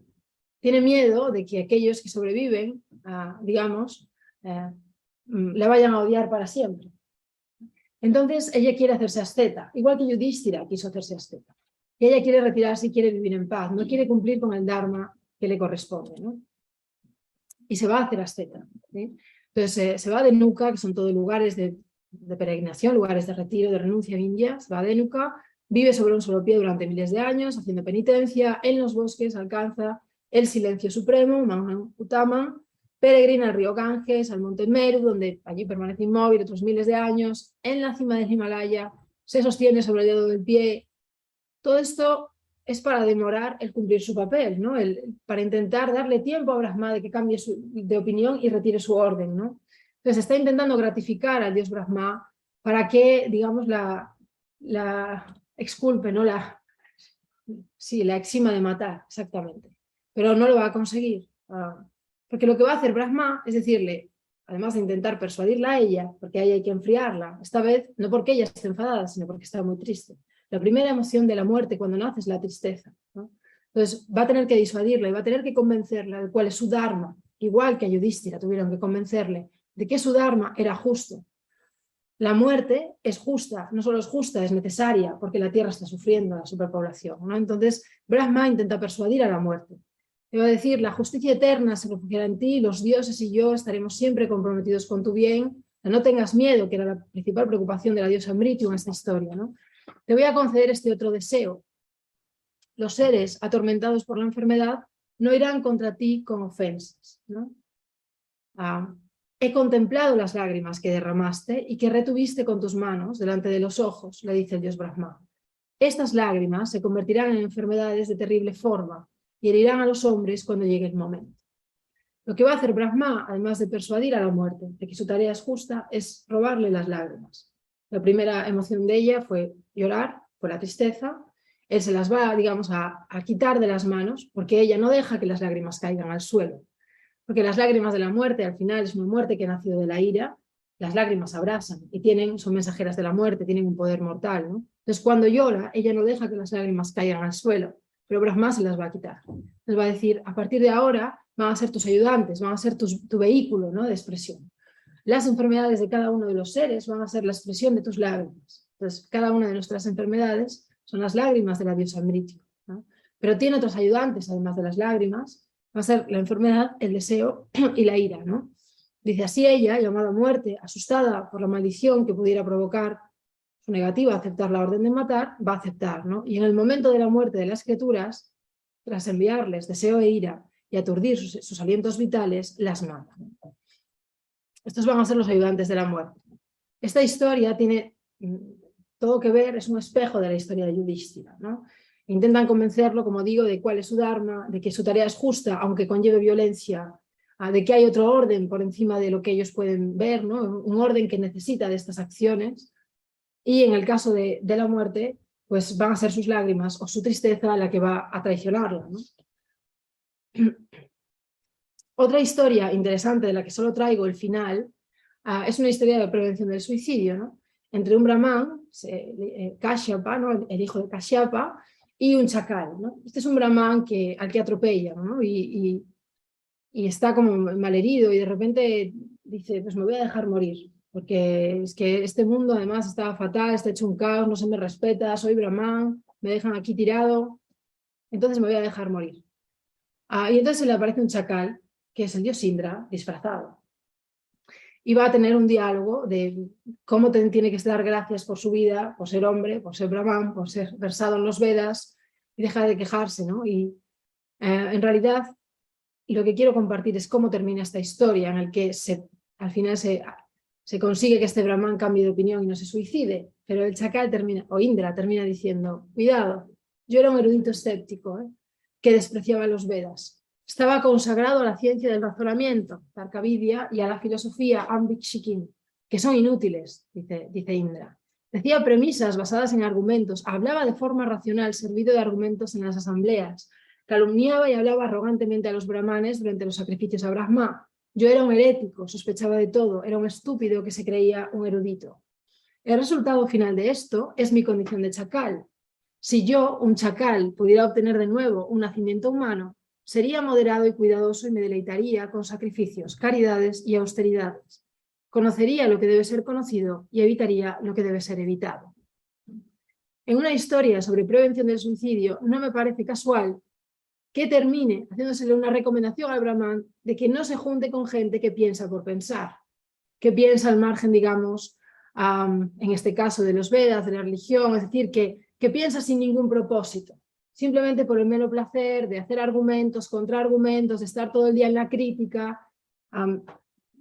Tiene miedo de que aquellos que sobreviven, digamos, la vayan a odiar para siempre. Entonces ella quiere hacerse asceta, igual que Yudhishthira quiso hacerse asceta. Y ella quiere retirarse y quiere vivir en paz, no quiere cumplir con el dharma que le corresponde, ¿no? Y se va a hacer asceta, ¿sí? Entonces se va de Dhenuka, que son todos lugares de peregrinación, lugares de retiro, de renuncia en India, se va a Dhenuka, vive sobre un solo pie durante miles de años, haciendo penitencia, en los bosques alcanza el silencio supremo, Manhan Uttama, peregrina al río Ganges, al monte Meru, donde allí permanece inmóvil otros miles de años, en la cima del Himalaya, se sostiene sobre el dedo del pie. Todo esto es para demorar el cumplir su papel, ¿no? Para intentar darle tiempo a Brahma de que cambie de opinión y retire su orden, ¿no? Entonces está intentando gratificar al dios Brahma para que, digamos, la exculpe, ¿no? La exima de matar, exactamente. Pero no lo va a conseguir. Porque lo que va a hacer Brahma es decirle, además de intentar persuadirla a ella, porque a ella hay que enfriarla, esta vez no porque ella esté enfadada, sino porque está muy triste. La primera emoción de la muerte cuando nace es la tristeza, ¿no? Entonces va a tener que disuadirla y va a tener que convencerla de cuál es su dharma, igual que a Yudhishthira tuvieron que convencerle de que su dharma era justo. La muerte es justa, no solo es justa, es necesaria, porque la tierra está sufriendo la superpoblación, ¿no? Entonces Brahma intenta persuadir a la muerte. Le va a decir, la justicia eterna se refugiará en ti, los dioses y yo estaremos siempre comprometidos con tu bien, no tengas miedo, que era la principal preocupación de la diosa Mrityu en esta historia, ¿no? Te voy a conceder este otro deseo. los seres atormentados por la enfermedad no irán contra ti con ofensas, ¿no? He contemplado las lágrimas que derramaste y que retuviste con tus manos delante de los ojos, le dice el dios Brahma. Estas lágrimas se convertirán en enfermedades de terrible forma y herirán a los hombres cuando llegue el momento. Lo que va a hacer Brahma, además de persuadir a la muerte de que su tarea es justa, es robarle las lágrimas. La primera emoción de ella fue llorar, fue la tristeza. Él se las va, digamos, a quitar de las manos porque ella no deja que las lágrimas caigan al suelo. Porque las lágrimas de la muerte, al final, es una muerte que ha nacido de la ira. Las lágrimas abrasan y son mensajeras de la muerte, tienen un poder mortal, ¿no? Entonces, cuando llora, ella no deja que las lágrimas caigan al suelo, pero Brahma se las va a quitar. Les va a decir, a partir de ahora van a ser tus ayudantes, van a ser tu vehículo, ¿no?, de expresión. Las enfermedades de cada uno de los seres van a ser la expresión de tus lágrimas. Entonces, cada una de nuestras enfermedades son las lágrimas de la diosa Mrityu, ¿no? Pero tiene otros ayudantes, además de las lágrimas. Va a ser la enfermedad, el deseo y la ira, ¿no? Dice, así ella, llamada muerte, asustada por la maldición que pudiera provocar su negativa a aceptar la orden de matar, va a aceptar, ¿no? Y en el momento de la muerte de las criaturas, tras enviarles deseo e ira y aturdir sus alientos vitales, las mata. Estos van a ser los ayudantes de la muerte. Esta historia tiene todo que ver, es un espejo de la historia de Yudhishthira, ¿no? Intentan convencerlo, como digo, de cuál es su dharma, de que su tarea es justa, aunque conlleve violencia, de que hay otro orden por encima de lo que ellos pueden ver, ¿no? Un orden que necesita de estas acciones. Y en el caso de la muerte, pues van a ser sus lágrimas o su tristeza la que va a traicionarla, ¿no? Otra historia interesante de la que solo traigo el final es una historia de prevención del suicidio, ¿no? Entre un brahman, Kashyapa, ¿no?, el hijo de Kashyapa, y un chacal, ¿no? Este es un brahman al que atropellan, ¿no? Y está como malherido y de repente dice, pues me voy a dejar morir, porque es que este mundo además está fatal, está hecho un caos, no se me respeta, soy brahman, me dejan aquí tirado, entonces me voy a dejar morir. Y entonces se le aparece un chacal, que es el dios Indra, disfrazado. Y va a tener un diálogo de cómo tiene que dar gracias por su vida, por ser hombre, por ser brahman, por ser versado en los Vedas, y deja de quejarse, ¿no? Y en realidad lo que quiero compartir es cómo termina esta historia, en el que al final se consigue que este brahman cambie de opinión y no se suicide, pero el chacal o Indra termina diciendo, cuidado, yo era un erudito escéptico, que despreciaba los Vedas. Estaba consagrado a la ciencia del razonamiento, Tarkavidya, y a la filosofía Ambikshikin, que son inútiles, dice Indra. Decía premisas basadas en argumentos, hablaba de forma racional, servido de argumentos en las asambleas, calumniaba y hablaba arrogantemente a los brahmanes durante los sacrificios a Brahma. Yo era un herético, sospechaba de todo, era un estúpido que se creía un erudito. El resultado final de esto es mi condición de chacal. Si yo, un chacal, pudiera obtener de nuevo un nacimiento humano, sería moderado y cuidadoso y me deleitaría con sacrificios, caridades y austeridades. Conocería lo que debe ser conocido y evitaría lo que debe ser evitado. En una historia sobre prevención del suicidio, no me parece casual que termine haciéndosele una recomendación al brahman de que no se junte con gente que piensa por pensar, que piensa al margen, digamos, en este caso de los Vedas, de la religión, es decir, que piensa sin ningún propósito, simplemente por el mero placer de hacer argumentos, contraargumentos, de estar todo el día en la crítica.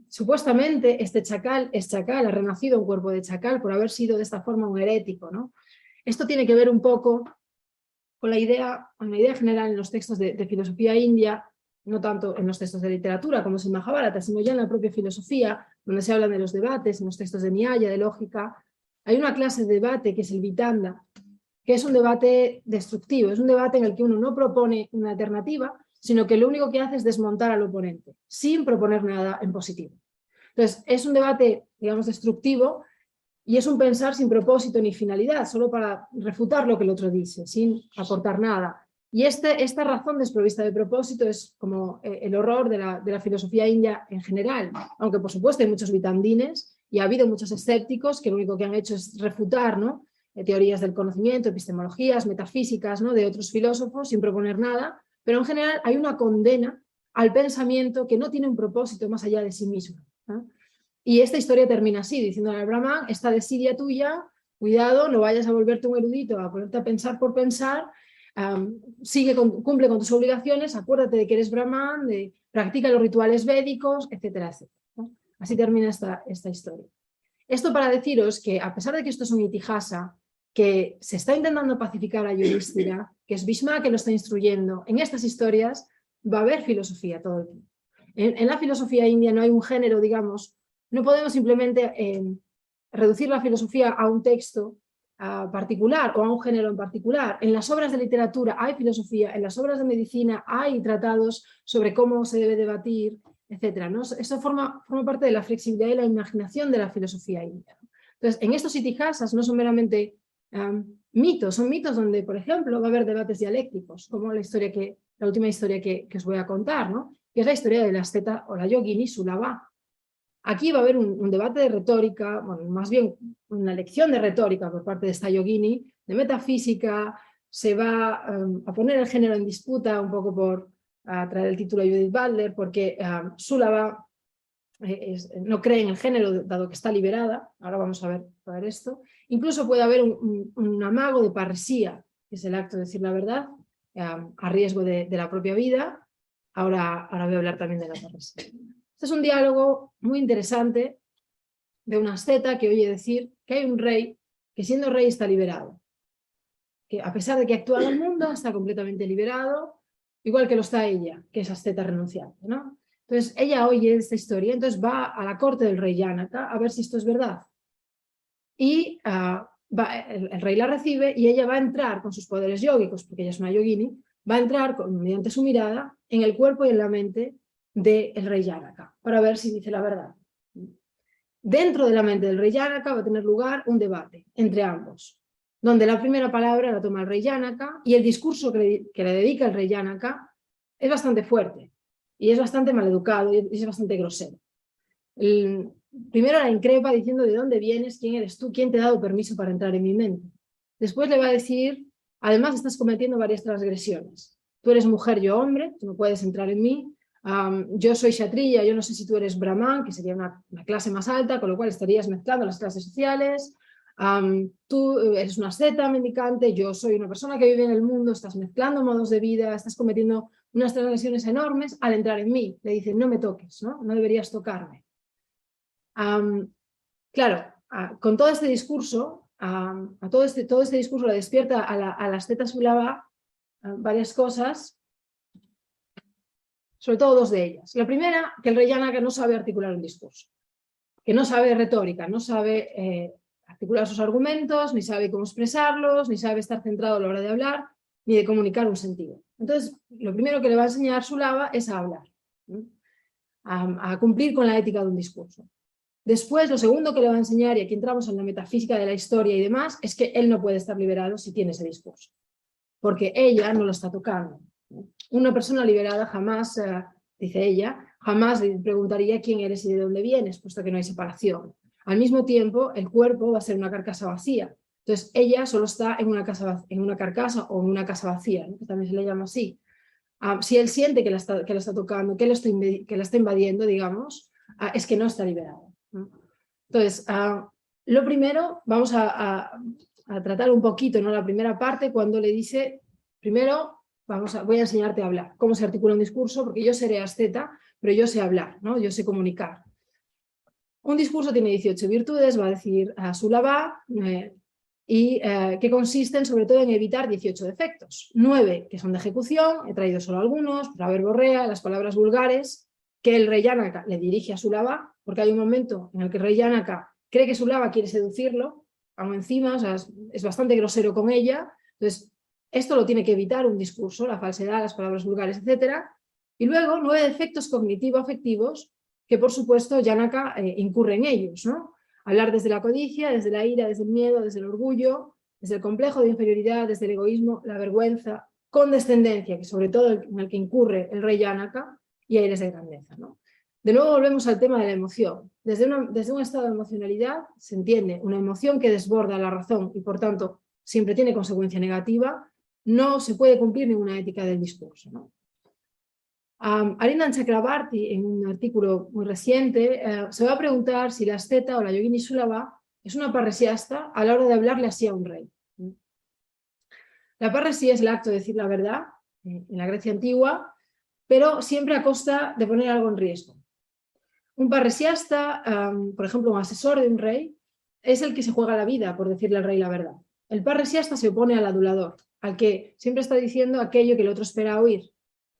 Supuestamente este chacal es chacal, ha renacido un cuerpo de chacal por haber sido de esta forma un herético, ¿no? Esto tiene que ver un poco con la idea general en los textos de filosofía india, no tanto en los textos de literatura como es el Mahabharata, sino ya en la propia filosofía, donde se hablan de los debates, en los textos de Nyaya, de lógica. Hay una clase de debate que es el Vitanda, que es un debate destructivo, es un debate en el que uno no propone una alternativa, sino que lo único que hace es desmontar al oponente, sin proponer nada en positivo. Entonces, es un debate, digamos, destructivo, y es un pensar sin propósito ni finalidad, solo para refutar lo que el otro dice, sin aportar nada. Y esta razón desprovista de propósito es como el horror de la filosofía india en general, aunque por supuesto hay muchos vitandines y ha habido muchos escépticos que lo único que han hecho es refutar, ¿no?, teorías del conocimiento, epistemologías, metafísicas, ¿no?, de otros filósofos sin proponer nada, pero en general hay una condena al pensamiento que no tiene un propósito más allá de sí mismo, ¿no? Y esta historia termina así, diciéndole al brahman, esta desidia tuya, cuidado, no vayas a volverte un erudito, a ponerte a pensar por pensar, cumple con tus obligaciones, acuérdate de que eres brahman, practica los rituales védicos, etcétera, etcétera, ¿no? Así termina esta historia. Esto para deciros que, a pesar de que esto es un itihasa, que se está intentando pacificar a Yudhishthira, que es Bhishma que lo está instruyendo, en estas historias va a haber filosofía todo el tiempo. En la filosofía india no hay un género, digamos, no podemos simplemente reducir la filosofía a un texto particular o a un género en particular. En las obras de literatura hay filosofía, en las obras de medicina hay tratados sobre cómo se debe debatir, etc., ¿no? Eso forma parte de la flexibilidad y la imaginación de la filosofía india. Entonces, en estos itihasas no son meramente mitos, son mitos donde, por ejemplo, va a haber debates dialécticos, como la última historia que os voy a contar, ¿no? Que es la historia de la asceta o la yogini Sulava. Aquí va a haber un debate de retórica, bueno, más bien una lección de retórica por parte de esta yogini, de metafísica, se va a poner el género en disputa un poco por traer el título a Judith Butler, porque Sulava no cree en el género, dado que está liberada. Ahora vamos a ver esto. Incluso puede haber un amago de parresía, que es el acto de decir la verdad, a riesgo de la propia vida. Ahora voy a hablar también de la parresía. Este es un diálogo muy interesante de una asceta que oye decir que hay un rey que, siendo rey, está liberado. Que a pesar de que actúa en el mundo, está completamente liberado, igual que lo está ella, que es asceta renunciante, ¿no? Entonces ella oye esta historia, entonces va a la corte del rey Janaka a ver si esto es verdad. Y el rey la recibe y ella va a entrar con sus poderes yógicos, porque ella es una yogini, va a entrar mediante su mirada en el cuerpo y en la mente del rey Janaka, para ver si dice la verdad. Dentro de la mente del rey Janaka va a tener lugar un debate entre ambos, donde la primera palabra la toma el rey Janaka y el discurso que le dedica el rey Janaka es bastante fuerte y es bastante maleducado y es bastante grosero. Primero la increpa diciendo de dónde vienes, quién eres tú, quién te ha dado permiso para entrar en mi mente. Después le va a decir, además estás cometiendo varias transgresiones. Tú eres mujer, yo hombre, tú no puedes entrar en mí. Yo soy kshatriya, yo no sé si tú eres brahman, que sería una clase más alta, con lo cual estarías mezclando las clases sociales. Tú eres una asceta mendicante, yo soy una persona que vive en el mundo, estás mezclando modos de vida, estás cometiendo unas transgresiones enormes al entrar en mí. Le dicen, no me toques, ¿no? No deberías tocarme. Claro, con todo este discurso, todo este discurso le despierta a la asceta Sulava varias cosas, sobre todo dos de ellas. La primera, que el rey Janaka no sabe articular un discurso, que no sabe retórica, no sabe articular sus argumentos, ni sabe cómo expresarlos, ni sabe estar centrado a la hora de hablar, ni de comunicar un sentido. Entonces, lo primero que le va a enseñar Sulava es a hablar, ¿no? A cumplir con la ética de un discurso. Después, lo segundo que le va a enseñar, y aquí entramos en la metafísica de la historia y demás, es que él no puede estar liberado si tiene ese discurso, porque ella no lo está tocando. Una persona liberada jamás, dice ella, jamás le preguntaría quién eres y de dónde vienes, puesto que no hay separación. Al mismo tiempo, el cuerpo va a ser una carcasa vacía. Entonces, ella solo está en una carcasa o en una casa vacía, ¿no? Que también se le llama así. Si él siente que la está tocando, que la está invadiendo, digamos, es que no está liberado. Entonces, lo primero, vamos a tratar un poquito, ¿no? La primera parte, cuando le dice, primero voy a enseñarte a hablar, cómo se articula un discurso, porque yo seré asceta, pero yo sé hablar, ¿no? Yo sé comunicar. Un discurso tiene 18 virtudes, va a decir Sulava, y que consisten sobre todo en evitar 18 defectos. 9 que son de ejecución, he traído solo algunos, la verborrea, las palabras vulgares, que el rey Janaka le dirige a Sulava, porque hay un momento en el que el rey Janaka cree que Sulava quiere seducirlo, aún encima, o sea, es bastante grosero con ella. Entonces, esto lo tiene que evitar un discurso, la falsedad, las palabras vulgares, etc. Y luego 9 defectos cognitivo-afectivos que, por supuesto, Janaka incurre en ellos, ¿no? Hablar desde la codicia, desde la ira, desde el miedo, desde el orgullo, desde el complejo de inferioridad, desde el egoísmo, la vergüenza, condescendencia, que sobre todo en el que incurre el rey Janaka, y aires de grandeza, ¿no? De nuevo volvemos al tema de la emoción. Desde un estado de emocionalidad se entiende una emoción que desborda la razón y por tanto siempre tiene consecuencia negativa. No se puede cumplir ninguna ética del discurso, ¿no? Arindan Chakrabarti, en un artículo muy reciente, se va a preguntar si la asceta o la yogini Sulava es una parresiasta a la hora de hablarle así a un rey. La parresía es el acto de decir la verdad en la Grecia antigua, pero siempre a costa de poner algo en riesgo. Un parresiasta, por ejemplo, un asesor de un rey, es el que se juega la vida por decirle al rey la verdad. El parresiasta se opone al adulador, al que siempre está diciendo aquello que el otro espera oír.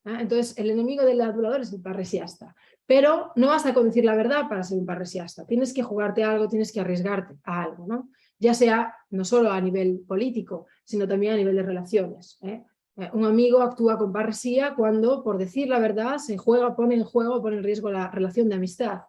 Entonces, el enemigo del adulador es el parresiasta. Pero no basta con decir la verdad para ser un parresiasta. Tienes que jugarte algo, tienes que arriesgarte a algo, ¿no? Ya sea no solo a nivel político, sino también a nivel de relaciones. Un amigo actúa con parresía cuando, por decir la verdad, se juega, pone en juego, pone en riesgo la relación de amistad.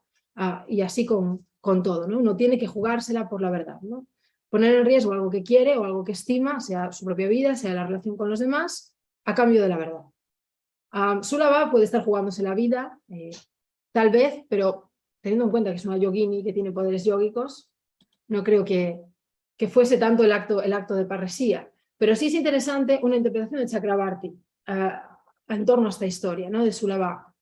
Y así con todo, ¿no? Uno tiene que jugársela por la verdad, ¿no? Poner en riesgo algo que quiere o algo que estima, sea su propia vida, sea la relación con los demás, a cambio de la verdad. Sulava puede estar jugándose la vida, tal vez, pero teniendo en cuenta que es una yogini que tiene poderes yógicos, no creo que fuese tanto el acto de parresía. Pero sí es interesante una interpretación de Chakrabarti en torno a esta historia, ¿no? De Sulava.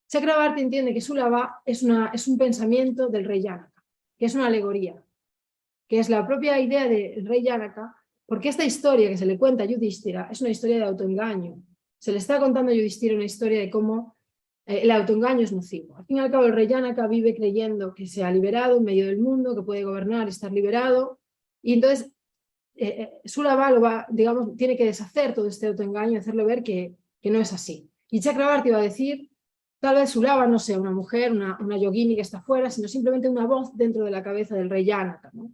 Chakrabarti entiende que Sulava es un pensamiento del rey Janaka, que es una alegoría, que es la propia idea del rey Janaka, porque esta historia que se le cuenta a Yudhishthira es una historia de autoengaño. Se le está contando a Yudhishthira una historia de cómo el autoengaño es nocivo. Al fin y al cabo, el rey Janaka vive creyendo que se ha liberado en medio del mundo, que puede gobernar y estar liberado, y entonces Sulava digamos, tiene que deshacer todo este autoengaño y hacerle ver que no es así. Y Chakrabarti va a decir, tal vez Sulava no sea una mujer, una yogini que está afuera, sino simplemente una voz dentro de la cabeza del rey Janaka, ¿no?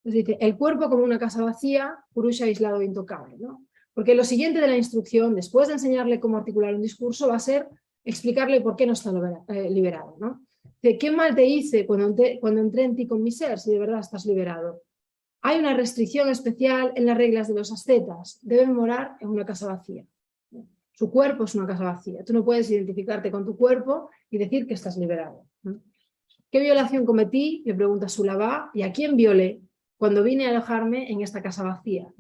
Entonces dice, el cuerpo como una casa vacía, Purusha aislado e intocable, ¿no? Porque lo siguiente de la instrucción, después de enseñarle cómo articular un discurso, va a ser explicarle por qué no está liberado, ¿no? Dice, ¿qué mal te hice cuando entré en ti con mi ser, si de verdad estás liberado? Hay una restricción especial en las reglas de los ascetas. Deben morar en una casa vacía. Su cuerpo es una casa vacía. Tú no puedes identificarte con tu cuerpo y decir que estás liberado. ¿Qué violación cometí? Le pregunta Sulava. ¿Y a quién violé cuando vine a alojarme en esta casa vacía?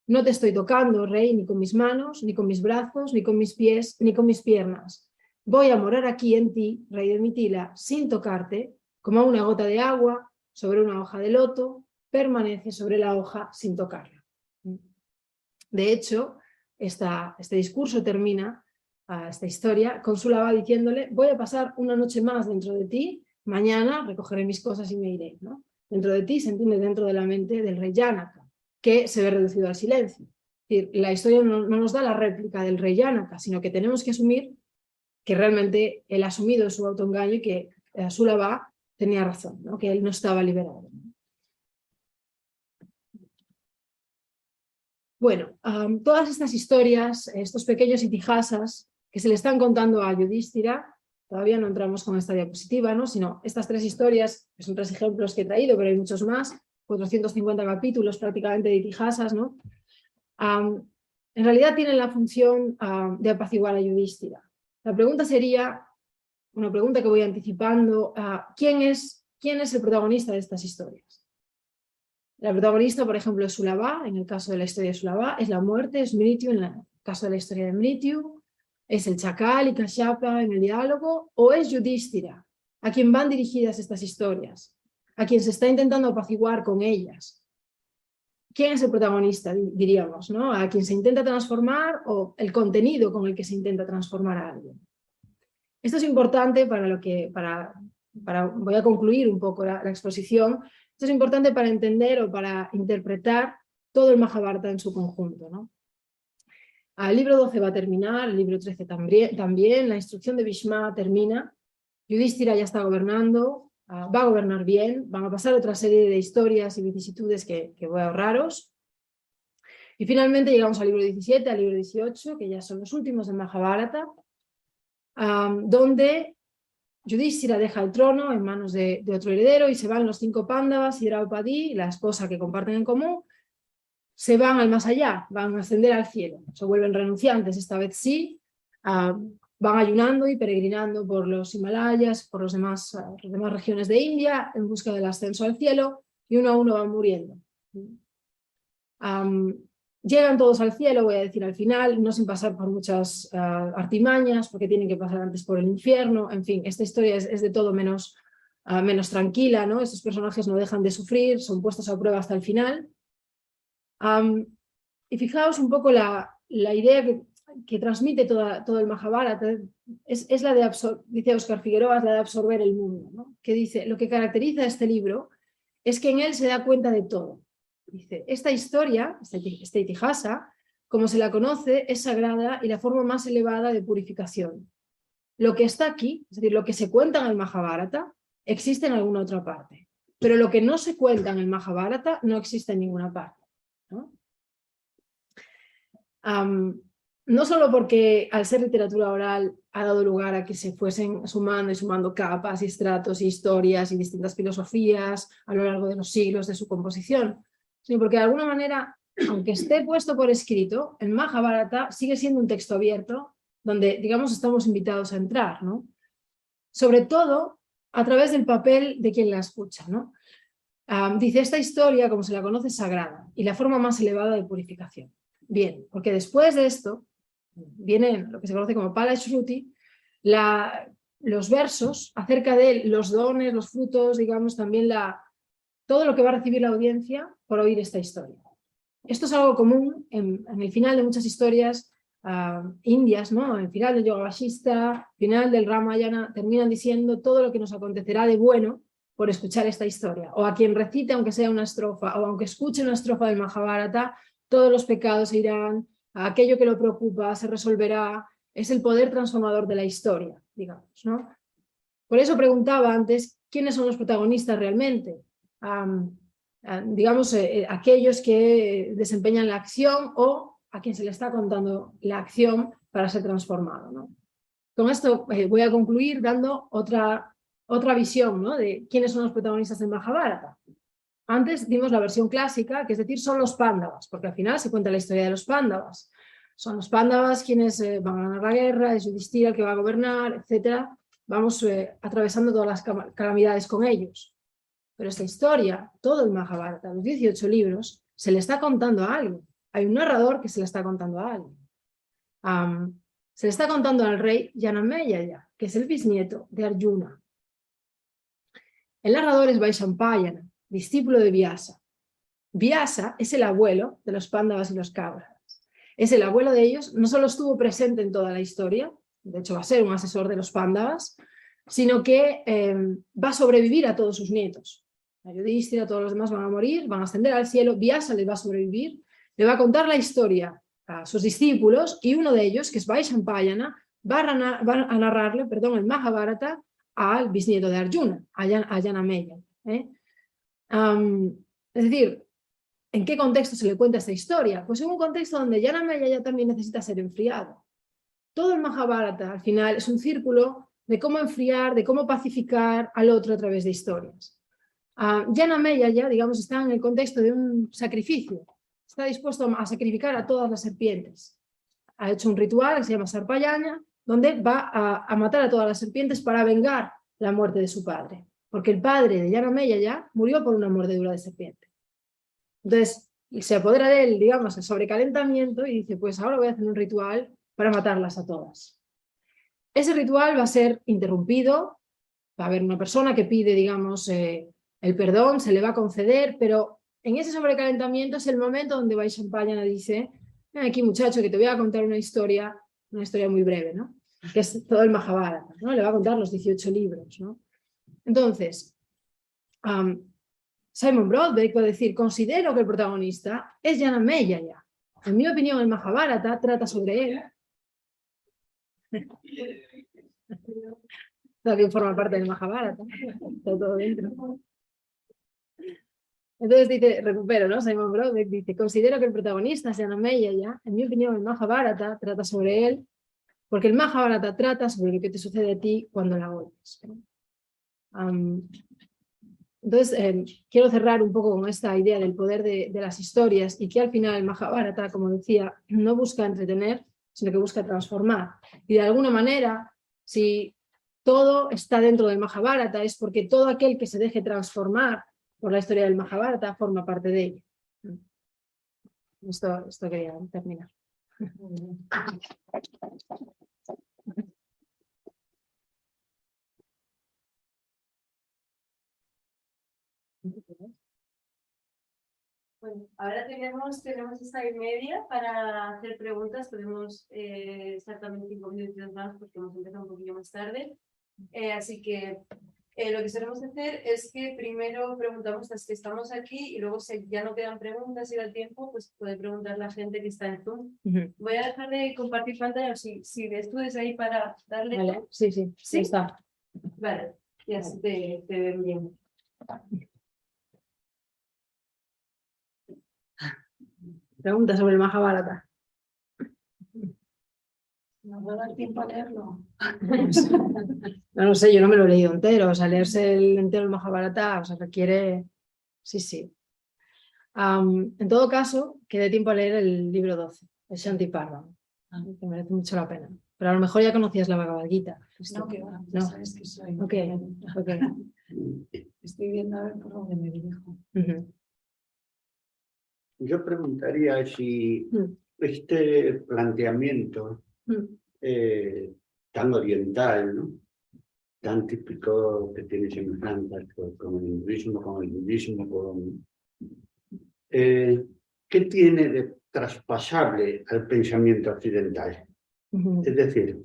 No te estoy tocando, rey, ni con mis manos, ni con mis brazos, ni con mis pies, ni con mis piernas. Voy a morar aquí en ti, rey de Mitila, sin tocarte, como una gota de agua sobre una hoja de loto, permanece sobre la hoja sin tocarla. De hecho, este discurso termina, esta historia, con Sulava diciéndole, voy a pasar una noche más dentro de ti, mañana recogeré mis cosas y me iré, ¿no? Dentro de ti se entiende dentro de la mente del rey Janaka, que se ve reducido al silencio. Es decir, la historia no nos da la réplica del rey Janaka, sino que tenemos que asumir que realmente él ha asumido su autoengaño y que Sulava tenía razón, ¿no? Que él no estaba liberado. Bueno, todas estas historias, estos pequeños itihasas que se le están contando a Yudhishthira, todavía no entramos con esta diapositiva, ¿no? Sino estas tres historias, que son tres ejemplos que he traído, pero hay muchos más, 450 capítulos prácticamente de itihasas, ¿no? En realidad tienen la función de apaciguar a Yudhishthira. La pregunta sería, una pregunta que voy anticipando, ¿quién es el protagonista de estas historias? La protagonista, por ejemplo, es Sulava, en el caso de la historia de Sulava, es la muerte, es Mrityu, en el caso de la historia de Mrityu, es el Chakal y Kashyapa en el diálogo, o es Yudhishthira, a quien van dirigidas estas historias, a quien se está intentando apaciguar con ellas. ¿Quién es el protagonista, diríamos, ¿no? ¿A quien se intenta transformar o el contenido con el que se intenta transformar a alguien? Esto es importante voy a concluir un poco la exposición. Esto es importante para entender o para interpretar todo el Mahabharata en su conjunto, ¿no? El libro 12 va a terminar, el libro 13 también, la instrucción de Bhishma termina, Yudhishthira ya está gobernando, va a gobernar bien, van a pasar otra serie de historias y vicisitudes que voy a ahorraros. Y finalmente llegamos al libro 17, al libro 18, que ya son los últimos del Mahabharata, donde Yudhishthira deja el trono en manos de otro heredero y se van los 5 Pándavas y Draupadi, la esposa que comparten en común, se van al más allá, van a ascender al cielo, se vuelven renunciantes, esta vez sí, van ayunando y peregrinando por los Himalayas, por las demás regiones de India, en busca del ascenso al cielo, y uno a uno van muriendo. Llegan todos al cielo, voy a decir al final, no sin pasar por muchas artimañas, porque tienen que pasar antes por el infierno, en fin, esta historia es de todo menos tranquila, ¿no? Estos personajes no dejan de sufrir, son puestos a prueba hasta el final. Y fijaos un poco la idea que transmite todo el Mahabharata, es la de dice Óscar Figueroa, es la de absorber el mundo, ¿no? Que dice, lo que caracteriza a este libro es que en él se da cuenta de todo. Dice, esta historia, este itihasa, como se la conoce, es sagrada y la forma más elevada de purificación. Lo que está aquí, es decir, lo que se cuenta en el Mahabharata, existe en alguna otra parte. Pero lo que no se cuenta en el Mahabharata no existe en ninguna parte, ¿no? No solo porque al ser literatura oral ha dado lugar a que se fuesen sumando y sumando capas y estratos y historias y distintas filosofías a lo largo de los siglos de su composición, sino porque de alguna manera, aunque esté puesto por escrito, el Mahabharata sigue siendo un texto abierto donde, digamos, estamos invitados a entrar, ¿no? Sobre todo a través del papel de quien la escucha, ¿no? Dice, esta historia, como se la conoce, es sagrada y la forma más elevada de purificación. Bien, porque después de esto viene lo que se conoce como Pala Shruti, los versos acerca de los dones, los frutos, digamos, también todo lo que va a recibir la audiencia por oír esta historia. Esto es algo común en el final de muchas historias indias, ¿no? El final del Yoga Vashista, final del Ramayana, terminan diciendo todo lo que nos acontecerá de bueno por escuchar esta historia. O a quien recite, aunque sea una estrofa, o aunque escuche una estrofa del Mahabharata, todos los pecados se irán, aquello que lo preocupa se resolverá. Es el poder transformador de la historia, digamos, ¿no? Por eso preguntaba antes, ¿quiénes son los protagonistas realmente? Digamos, aquellos que desempeñan la acción o a quien se le está contando la acción para ser transformado, ¿no? Con esto voy a concluir dando otra visión, ¿no? De quiénes son los protagonistas del Mahabharata. Antes dimos la versión clásica, que es decir, son los Pándavas, porque al final se cuenta la historia de los Pándavas. Son los Pándavas quienes van a ganar la guerra, es Yudhishthira el que va a gobernar, etc. Vamos atravesando todas las calamidades con ellos. Pero esta historia, todo el Mahabharata, los 18 libros, se le está contando a alguien. Hay un narrador que se le está contando a alguien. Se le está contando al rey Janameyaya, que es el bisnieto de Arjuna. El narrador es Vaishampayana, discípulo de Vyasa. Vyasa es el abuelo de los Pándavas y los Kauravas. Es el abuelo de ellos, no solo estuvo presente en toda la historia, de hecho va a ser un asesor de los Pándavas, sino que va a sobrevivir a todos sus nietos. A Yudhishthira, todos los demás van a morir, van a ascender al cielo, Vyasa les va a sobrevivir, le va a contar la historia a sus discípulos y uno de ellos, que es Vaishampayana, va a narrarle el Mahabharata al bisnieto de Arjuna, a Janameyaya. Es decir, ¿en qué contexto se le cuenta esta historia? Pues en un contexto donde Janameyaya también necesita ser enfriado. Todo el Mahabharata, al final, es un círculo de cómo enfriar, de cómo pacificar al otro a través de historias. Janameyaya, digamos, está en el contexto de un sacrificio. Está dispuesto a sacrificar a todas las serpientes. Ha hecho un ritual que se llama Sarpayana, donde va a matar a todas las serpientes para vengar la muerte de su padre. Porque el padre de Janameyaya murió por una mordedura de serpiente. Entonces, se apodera de él, digamos, el sobrecalentamiento y dice, pues ahora voy a hacer un ritual para matarlas a todas. Ese ritual va a ser interrumpido, va a haber una persona que pide, digamos, el perdón, se le va a conceder, pero en ese sobrecalentamiento es el momento donde Vaishampayana dice, aquí muchacho, que te voy a contar una historia muy breve, ¿no? Que es todo el Mahabharata, ¿no? Le va a contar los 18 libros, ¿no? Entonces, Simon Broadbeck va a decir, considero que el protagonista es Janameyaya. En mi opinión, el Mahabharata trata sobre él. También forma parte del Mahabharata. Está todo dentro. Entonces dice, recupero, ¿no? Simon Broadbeck dice, considero que el protagonista es Janameyaya. En mi opinión, el Mahabharata trata sobre él, porque el Mahabharata trata sobre lo que te sucede a ti cuando la oyes. Entonces, quiero cerrar un poco con esta idea del poder de las historias y que al final el Mahabharata, como decía, no busca entretener, sino que busca transformar. Y de alguna manera, si todo está dentro del Mahabharata, es porque todo aquel que se deje transformar por la historia del Mahabharata forma parte de ella. Esto quería terminar. Bueno, ahora tenemos esta y media para hacer preguntas. Podemos estar también 5 minutos más porque hemos empezado un poquillo más tarde. Así que lo que solemos hacer es que primero preguntamos las que estamos aquí y luego si ya no quedan preguntas y da tiempo, pues puede preguntar la gente que está en Zoom. Voy a dejar de compartir pantalla, si ves tú desde ahí para darle... Vale, sí, ¿Sí? Ya está. Vale, y así te ven bien. Pregunta sobre el Mahabharata. ¿No va a dar tiempo a leerlo? No lo sé, yo no me lo he leído entero. O sea, leerse el entero del Mahabharata, o sea, requiere... Sí. En todo caso, que dé tiempo a leer el libro 12, el Shanti Parva, que merece mucho la pena. Pero a lo mejor ya conocías la Bhagavad Gita. No, que va, No. sabes que soy. Ok. Estoy viendo a ver por dónde me dirijo. Yo preguntaría si este planteamiento tan oriental, ¿no? Tan típico que tiene semejanzas con el hinduismo, con el budismo, ¿qué tiene de traspasable al pensamiento occidental? Es decir,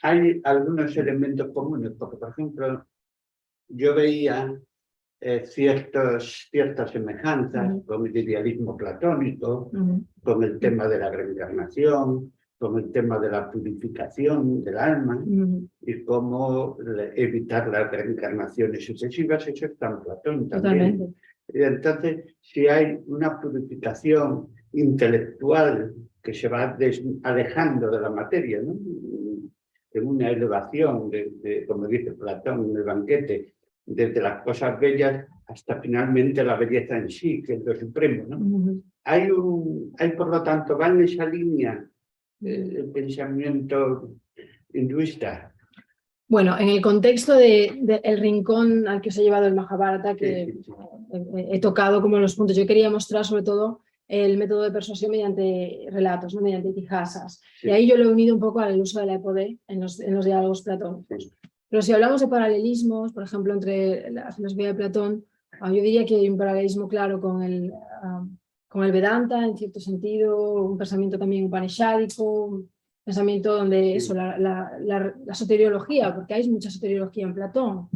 hay algunos elementos comunes, porque por ejemplo, yo veía ciertas semejanzas con el idealismo platónico, con el tema de la reencarnación, con el tema de la purificación del alma y cómo evitar las reencarnaciones sucesivas. Eso es tan Platón también. Totalmente. Y entonces, si hay una purificación intelectual que se va alejando de la materia, ¿no? En una elevación, como dice Platón en el banquete, desde las cosas bellas hasta finalmente la belleza en sí, que es lo supremo, ¿no? Hay por lo tanto, va en esa línea el pensamiento hinduista. Bueno, en el contexto del rincón al que os he llevado el Mahabharata, que he tocado como los puntos, yo quería mostrar sobre todo el método de persuasión mediante relatos, ¿no? Mediante itihasas. Y ahí yo lo he unido un poco al uso de la epodé en los diálogos platónicos. Pero si hablamos de paralelismos, por ejemplo, entre la filosofía de Platón, yo diría que hay un paralelismo claro con el Vedanta, en cierto sentido, un pensamiento también upanishádico, un pensamiento donde eso, la soteriología, porque hay mucha soteriología en Platón.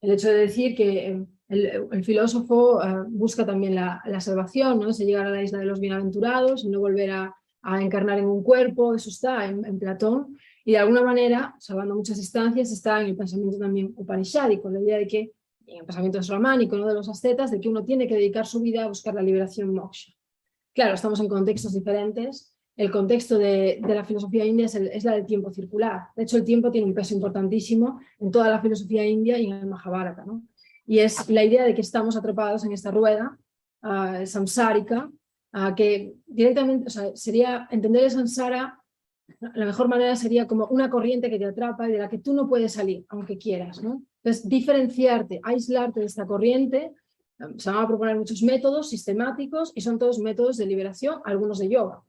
El hecho de decir que el filósofo busca también la salvación, ¿no? Se llegar a la isla de los bienaventurados y no volver a encarnar en un cuerpo, eso está en Platón. Y de alguna manera, salvando muchas distancias, está en el pensamiento también upanishádico, la idea de que, en el pensamiento ramánico, ¿no? De los ascetas, de que uno tiene que dedicar su vida a buscar la liberación moksha. Claro, estamos en contextos diferentes. El contexto de la filosofía india es la del tiempo circular. De hecho, el tiempo tiene un peso importantísimo en toda la filosofía india y en el Mahabharata, ¿no? Y es la idea de que estamos atrapados en esta rueda samsárica, que directamente, o sea, sería entender el samsara. La mejor manera sería como una corriente que te atrapa y de la que tú no puedes salir, aunque quieras, ¿no? Entonces, diferenciarte, aislarte de esta corriente, se van a proponer muchos métodos sistemáticos y son todos métodos de liberación, algunos de yoga.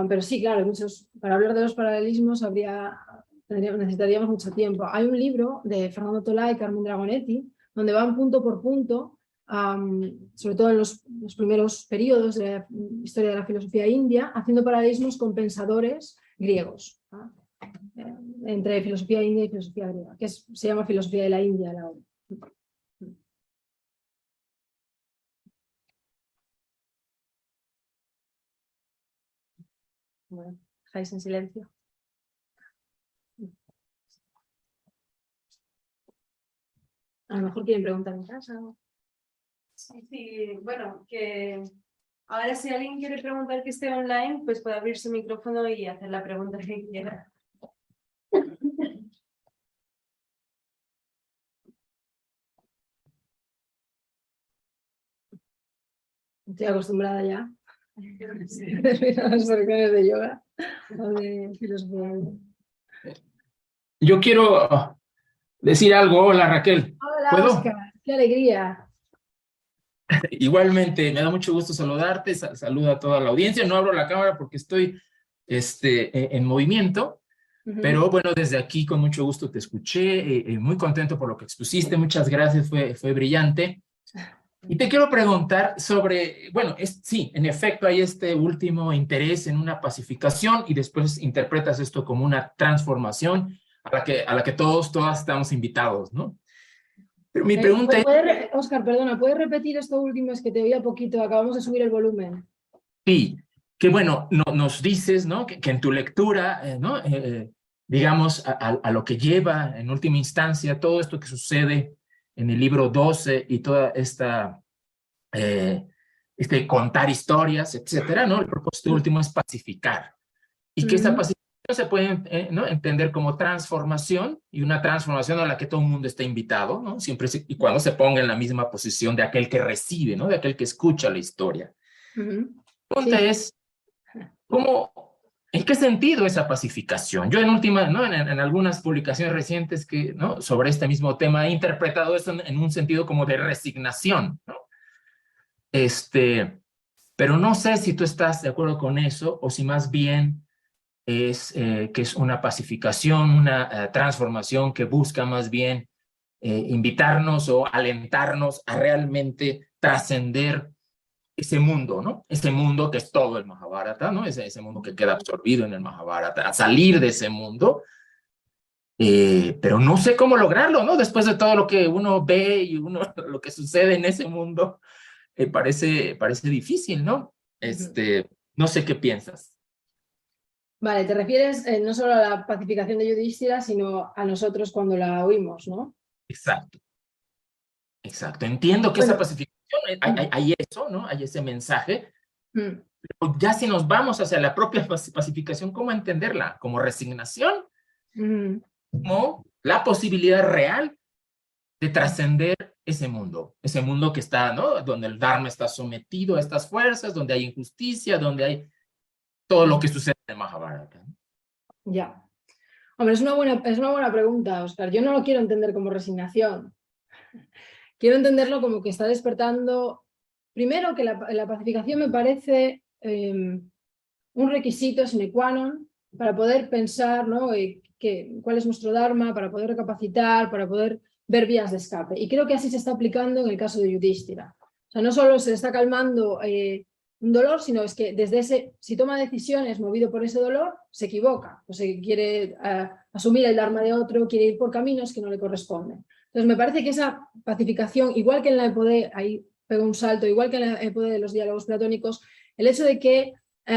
Pero sí, claro, para hablar de los paralelismos necesitaríamos mucho tiempo. Hay un libro de Fernando Tolá y Carmen Dragonetti, donde van punto por punto, sobre todo en los primeros periodos de la historia de la filosofía india, haciendo paralelismos con pensadores griegos, entre filosofía india y filosofía griega, que se llama filosofía de la India la obra. Bueno, dejáis en silencio. A lo mejor quieren preguntar en casa. Sí, bueno, que ahora si alguien quiere preguntar que esté online, pues puede abrir su micrófono y hacer la pregunta que quiera. Estoy acostumbrada ya. Las sesiones de yoga o de filosofía. Yo quiero decir algo. Hola, Raquel. Hola, ¿Puedo? Oscar. Qué alegría. Igualmente, me da mucho gusto saludarte. Saluda a toda la audiencia. No abro la cámara porque estoy en movimiento, pero bueno, desde aquí con mucho gusto te escuché. Muy contento por lo que expusiste. Muchas gracias, fue brillante. Y te quiero preguntar sobre, bueno, sí, en efecto hay este último interés en una pacificación y después interpretas esto como una transformación a la que todas estamos invitados, ¿no? Pero mi pregunta es, Óscar, perdona, ¿puedes repetir esto último? Es que te oía poquito, acabamos de subir el volumen. sí, que bueno, nos dices, ¿no? Que en tu lectura, ¿no? Digamos, a lo que lleva en última instancia todo esto que sucede en el libro 12 y toda esta, contar historias, etcétera, ¿no? El propósito último es pacificar. Y que esa pacificación se puede ¿no? entender como transformación, y una transformación a la que todo el mundo está invitado, ¿no? Siempre y cuando se ponga en la misma posición de aquel que recibe, ¿no? De aquel que escucha la historia. La pregunta es, ¿en qué sentido esa pacificación? Yo ¿no? en algunas publicaciones recientes ¿no? sobre este mismo tema he interpretado eso en un sentido como de resignación, ¿no? Pero no sé si tú estás de acuerdo con eso o si más bien es que es una pacificación, una transformación que busca más bien invitarnos o alentarnos a realmente trascender ese mundo, ¿no? Ese mundo que es todo el Mahabharata, ¿no? Ese mundo que queda absorbido en el Mahabharata, a salir de ese mundo, pero no sé cómo lograrlo, ¿no? Después de todo lo que uno ve y lo que sucede en ese mundo, parece difícil, ¿no? No sé qué piensas. Vale, te refieres no solo a la pacificación de Yudhishthira, sino a nosotros cuando la oímos, ¿no? Exacto. Entiendo que esa pacificación, hay eso, ¿no? Hay ese mensaje. Pero ya si nos vamos hacia la propia pacificación, ¿cómo entenderla? ¿Como resignación? ¿Como la posibilidad real de trascender ese mundo que está, ¿no? Donde el Dharma está sometido a estas fuerzas, donde hay injusticia, donde hay todo lo que sucede en el Mahabharata. Ya. Hombre, es una buena pregunta, Óscar. Yo no lo quiero entender como resignación. Quiero entenderlo como que está despertando. Primero, que la pacificación me parece un requisito sine qua non para poder pensar, ¿no? Cuál es nuestro Dharma, para poder recapacitar, para poder ver vías de escape. Y creo que así se está aplicando en el caso de Yudhishthira. O sea, no solo se está calmando un dolor, sino es que si toma decisiones movido por ese dolor, se equivoca, o se quiere asumir el Dharma de otro, quiere ir por caminos que no le corresponden. Entonces me parece que esa pacificación, igual que en la EPODE, ahí pego un salto, igual que en la EPODE de los diálogos platónicos, el hecho de que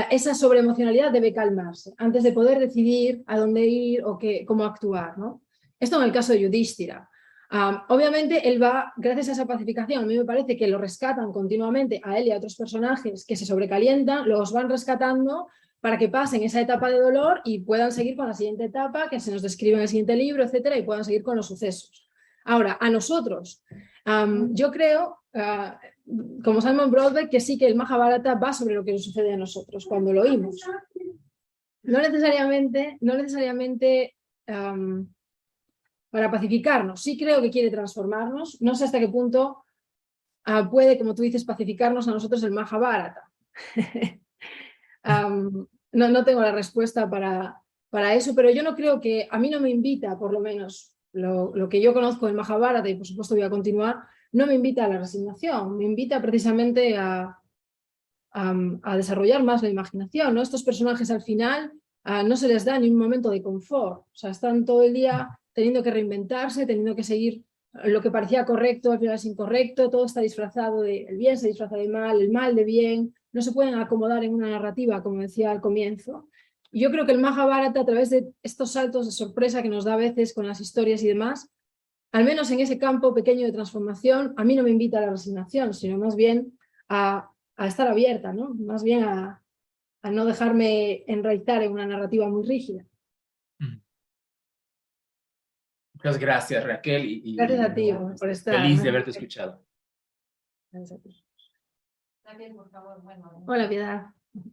esa sobreemocionalidad debe calmarse antes de poder decidir a dónde ir o cómo actuar, ¿no? Esto en el caso de Yudhishthira. Obviamente él va, gracias a esa pacificación, a mí me parece que lo rescatan continuamente a él y a otros personajes que se sobrecalientan, los van rescatando para que pasen esa etapa de dolor y puedan seguir con la siguiente etapa que se nos describe en el siguiente libro, etcétera, y puedan seguir con los sucesos. Ahora, a nosotros, yo creo, como Simon Broadbeck, que sí que el Mahabharata va sobre lo que nos sucede a nosotros cuando lo oímos. No necesariamente para pacificarnos. Sí creo que quiere transformarnos. No sé hasta qué punto puede, como tú dices, pacificarnos a nosotros el Mahabharata. No tengo la respuesta para eso, pero yo no creo que, a mí no me invita, por lo menos, lo que yo conozco del Mahabharata, y por supuesto voy a continuar, no me invita a la resignación, me invita precisamente a desarrollar más la imaginación, ¿no? Estos personajes al final no se les da ni un momento de confort, o sea, están todo el día teniendo que reinventarse, teniendo que seguir lo que parecía correcto, al final es incorrecto, todo está disfrazado el bien se disfraza de mal, el mal de bien, no se pueden acomodar en una narrativa, como decía al comienzo. Y yo creo que el Mahabharata, a través de estos saltos de sorpresa que nos da a veces con las historias y demás, al menos en ese campo pequeño de transformación, a mí no me invita a la resignación, sino más bien a estar abierta, ¿no? Más bien a no dejarme enraizar en una narrativa muy rígida. Muchas gracias, Raquel. Gracias a ti por estar. Feliz de haberte escuchado. Gracias a ti. También, por favor, bueno. Hola, Piedad.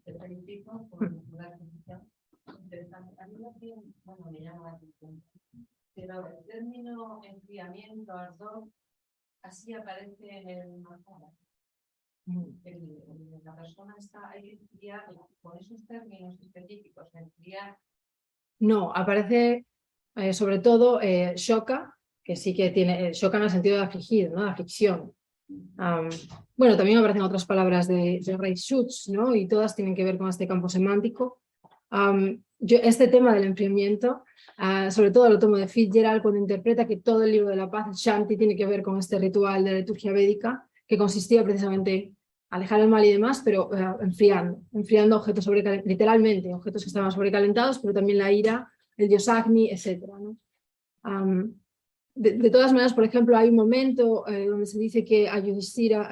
Te felicito por la exposición. Interesante. A mí también, bueno, me llama la atención. Pero el término enfriamiento, ardor, así aparece en el Mahabharata. La persona hay que enfriar con esos términos específicos, enfriar. No, aparece sobre todo Shoka, que sí que tiene Shoka en el sentido de afligido, ¿no? De aflicción. Bueno, también aparecen otras palabras de Ray Schutz, ¿no? Y todas tienen que ver con este campo semántico. Este tema del enfriamiento, sobre todo lo tomo de Fitzgerald cuando interpreta que todo el libro de la paz, el Shanti, tiene que ver con este ritual de la liturgia védica, que consistía precisamente alejar el mal y demás, pero enfriando objetos literalmente, objetos que estaban sobrecalentados, pero también la ira, el dios Agni, etc., ¿no? De todas maneras, por ejemplo, hay un momento donde se dice que a Yudhishthira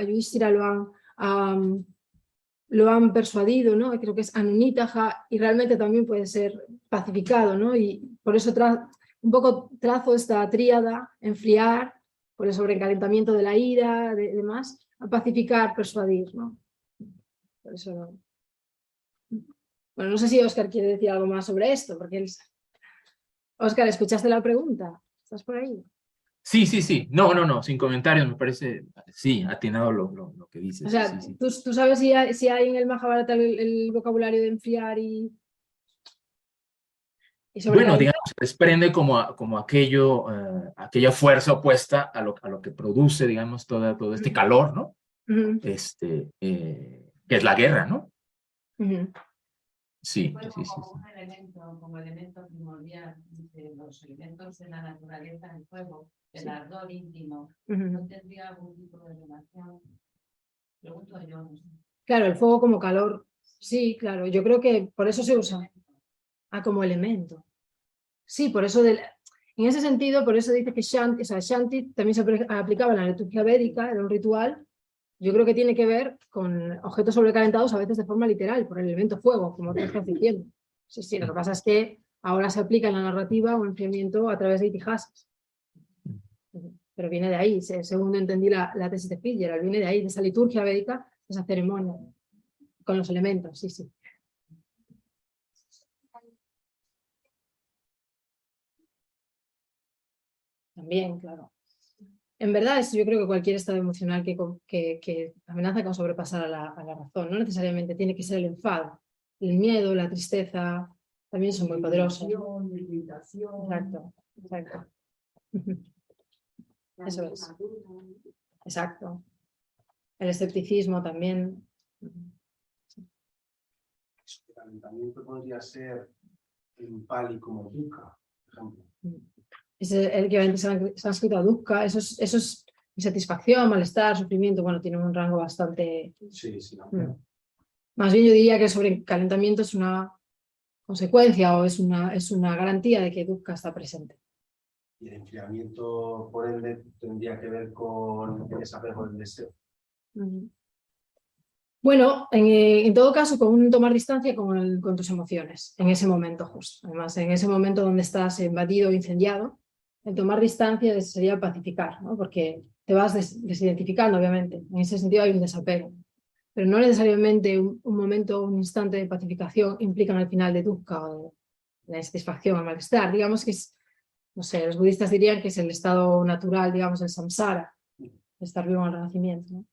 lo han persuadido, ¿no? Creo que es Anunitaja, y realmente también puede ser pacificado, ¿no? Y por eso un poco trazo esta tríada: enfriar, por el sobrecalentamiento de la ira, demás, a pacificar, persuadir, ¿no? Por eso no. Bueno, no sé si Óscar quiere decir algo más sobre esto, porque Óscar, ¿escuchaste la pregunta? ¿Estás por ahí? Sí, sí, sí. No, sin comentarios, me parece, sí, atinado lo que dices. O sea, sí. ¿tú sabes si hay en el Mahabharata el vocabulario de enfriar y Bueno, digamos, se desprende como aquella fuerza opuesta a lo que produce, digamos, todo este calor, ¿no? Que es la guerra, ¿no? Sí, Fuego sí. como elemento primordial de los elementos de la naturaleza, el fuego, el ardor íntimo, ¿no tendría algún tipo de relación? Pregunto yo, no sé. Claro, el fuego como calor, sí, claro, yo creo que por eso se usa como elemento. Sí, por eso, en ese sentido, por eso dice que Shanti también se aplicaba en la liturgia védica, era un ritual. Yo creo que tiene que ver con objetos sobrecalentados a veces de forma literal, por el elemento fuego, como tú estás diciendo. Sí, lo que pasa es que ahora se aplica en la narrativa un enfriamiento a través de itihasas. Pero viene de ahí, según entendí la tesis de Fitzgerald, viene de ahí, de esa liturgia védica, de esa ceremonia, con los elementos, sí. También, claro. En verdad, yo creo que cualquier estado emocional que amenaza con sobrepasar a la razón, no necesariamente tiene que ser el enfado. El miedo, la tristeza, también son muy poderosos. Exacto. Eso es. Exacto. El escepticismo también. El calentamiento podría ser en Pali como dukkha, por ejemplo. Es el equivalente sánscrito a dukkha, eso es insatisfacción, malestar, sufrimiento, bueno, tiene un rango bastante... Sí. Más bien yo diría que el sobrecalentamiento es una consecuencia o es una garantía de que dukkha está presente. Y el enfriamiento, por ende, tendría que ver con el desapego del deseo. Bueno, en todo caso, con un tomar distancia con tus emociones, en ese momento justo. Además, en ese momento donde estás invadido o incendiado, el tomar distancia sería pacificar, ¿no? Porque te vas desidentificando, obviamente. En ese sentido hay un desapego. Pero no necesariamente un momento o un instante de pacificación implican al final de dukkha o la insatisfacción o malestar. Digamos que es, no sé, los budistas dirían que es el estado natural, digamos, el samsara, estar vivo en el renacimiento, ¿no?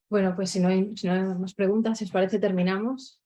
Bueno, pues si no hay más preguntas, si os parece, terminamos.